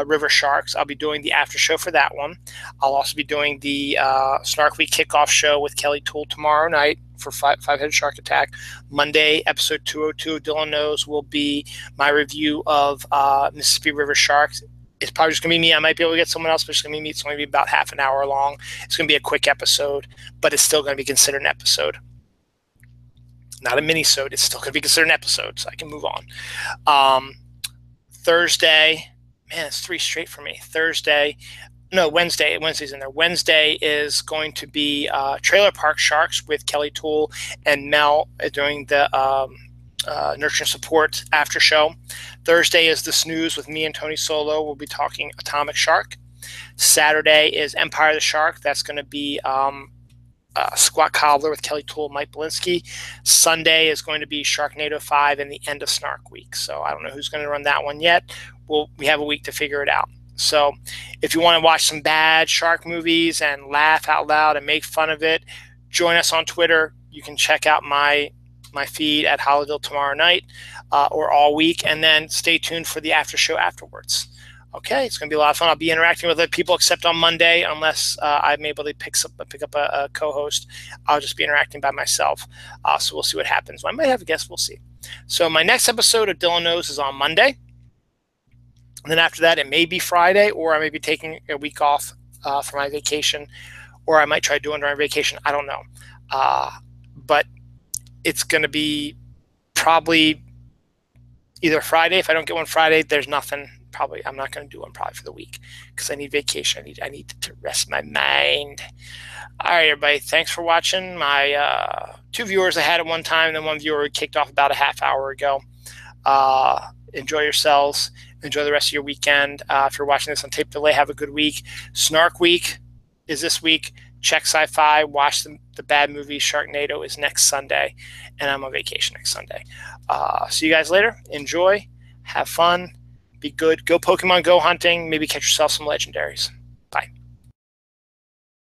River Sharks. I'll be doing the after show for that one. I'll also be doing the Snark Week kickoff show with Kelly Toole tomorrow night for Five-Headed Shark Attack. Monday, episode 202 of Dylan Knows will be my review of Mississippi River Sharks. It's probably just going to be me. I might be able to get someone else, but it's going to be me. It's going to be about half an hour long. It's going to be a quick episode, but it's still going to be considered an episode. Not a mini-sode. It's still going to be considered an episode, so I can move on. Thursday, man, it's 3 straight for me. Wednesday. Wednesday's in there. Wednesday is going to be Trailer Park Sharks with Kelly Toole and Mel doing the Nurture and Support after show. Thursday is the Snooze with me and Tony Solo. We'll be talking Atomic Shark. Saturday is Empire of the Shark. That's going to be Squat Cobbler with Kelly Toole and Mike Belinsky. Sunday is going to be Sharknado 5 and the end of Snark Week. So I don't know who's going to run that one yet. We have a week to figure it out. So if you want to watch some bad shark movies and laugh out loud and make fun of it, join us on Twitter. You can check out my feed at Holidale tomorrow night or all week, and then stay tuned for the after show afterwards. Okay, it's going to be a lot of fun. I'll be interacting with other people except on Monday, unless I'm able to pick up a co-host. I'll just be interacting by myself. So we'll see what happens. I might have a guest. We'll see. So my next episode of Dylan Knows is on Monday. And then after that, it may be Friday, or I may be taking a week off for my vacation, or I might try doing during vacation. I don't know. But it's going to be probably either Friday. If I don't get one Friday, there's nothing. Probably I'm not going to do one probably for the week because I need vacation. I need to rest my mind. All right, everybody. Thanks for watching. My 2 viewers I had at one time, and then 1 viewer kicked off about a half hour ago. Enjoy yourselves. Enjoy the rest of your weekend. If you're watching this on tape delay, have a good week. Snark Week is this week. Check Sci-Fi. Watch the bad movie. Sharknado is next Sunday, and I'm on vacation next Sunday. See you guys later. Enjoy. Have fun. Be good. Go Pokemon Go hunting. Maybe catch yourself some legendaries.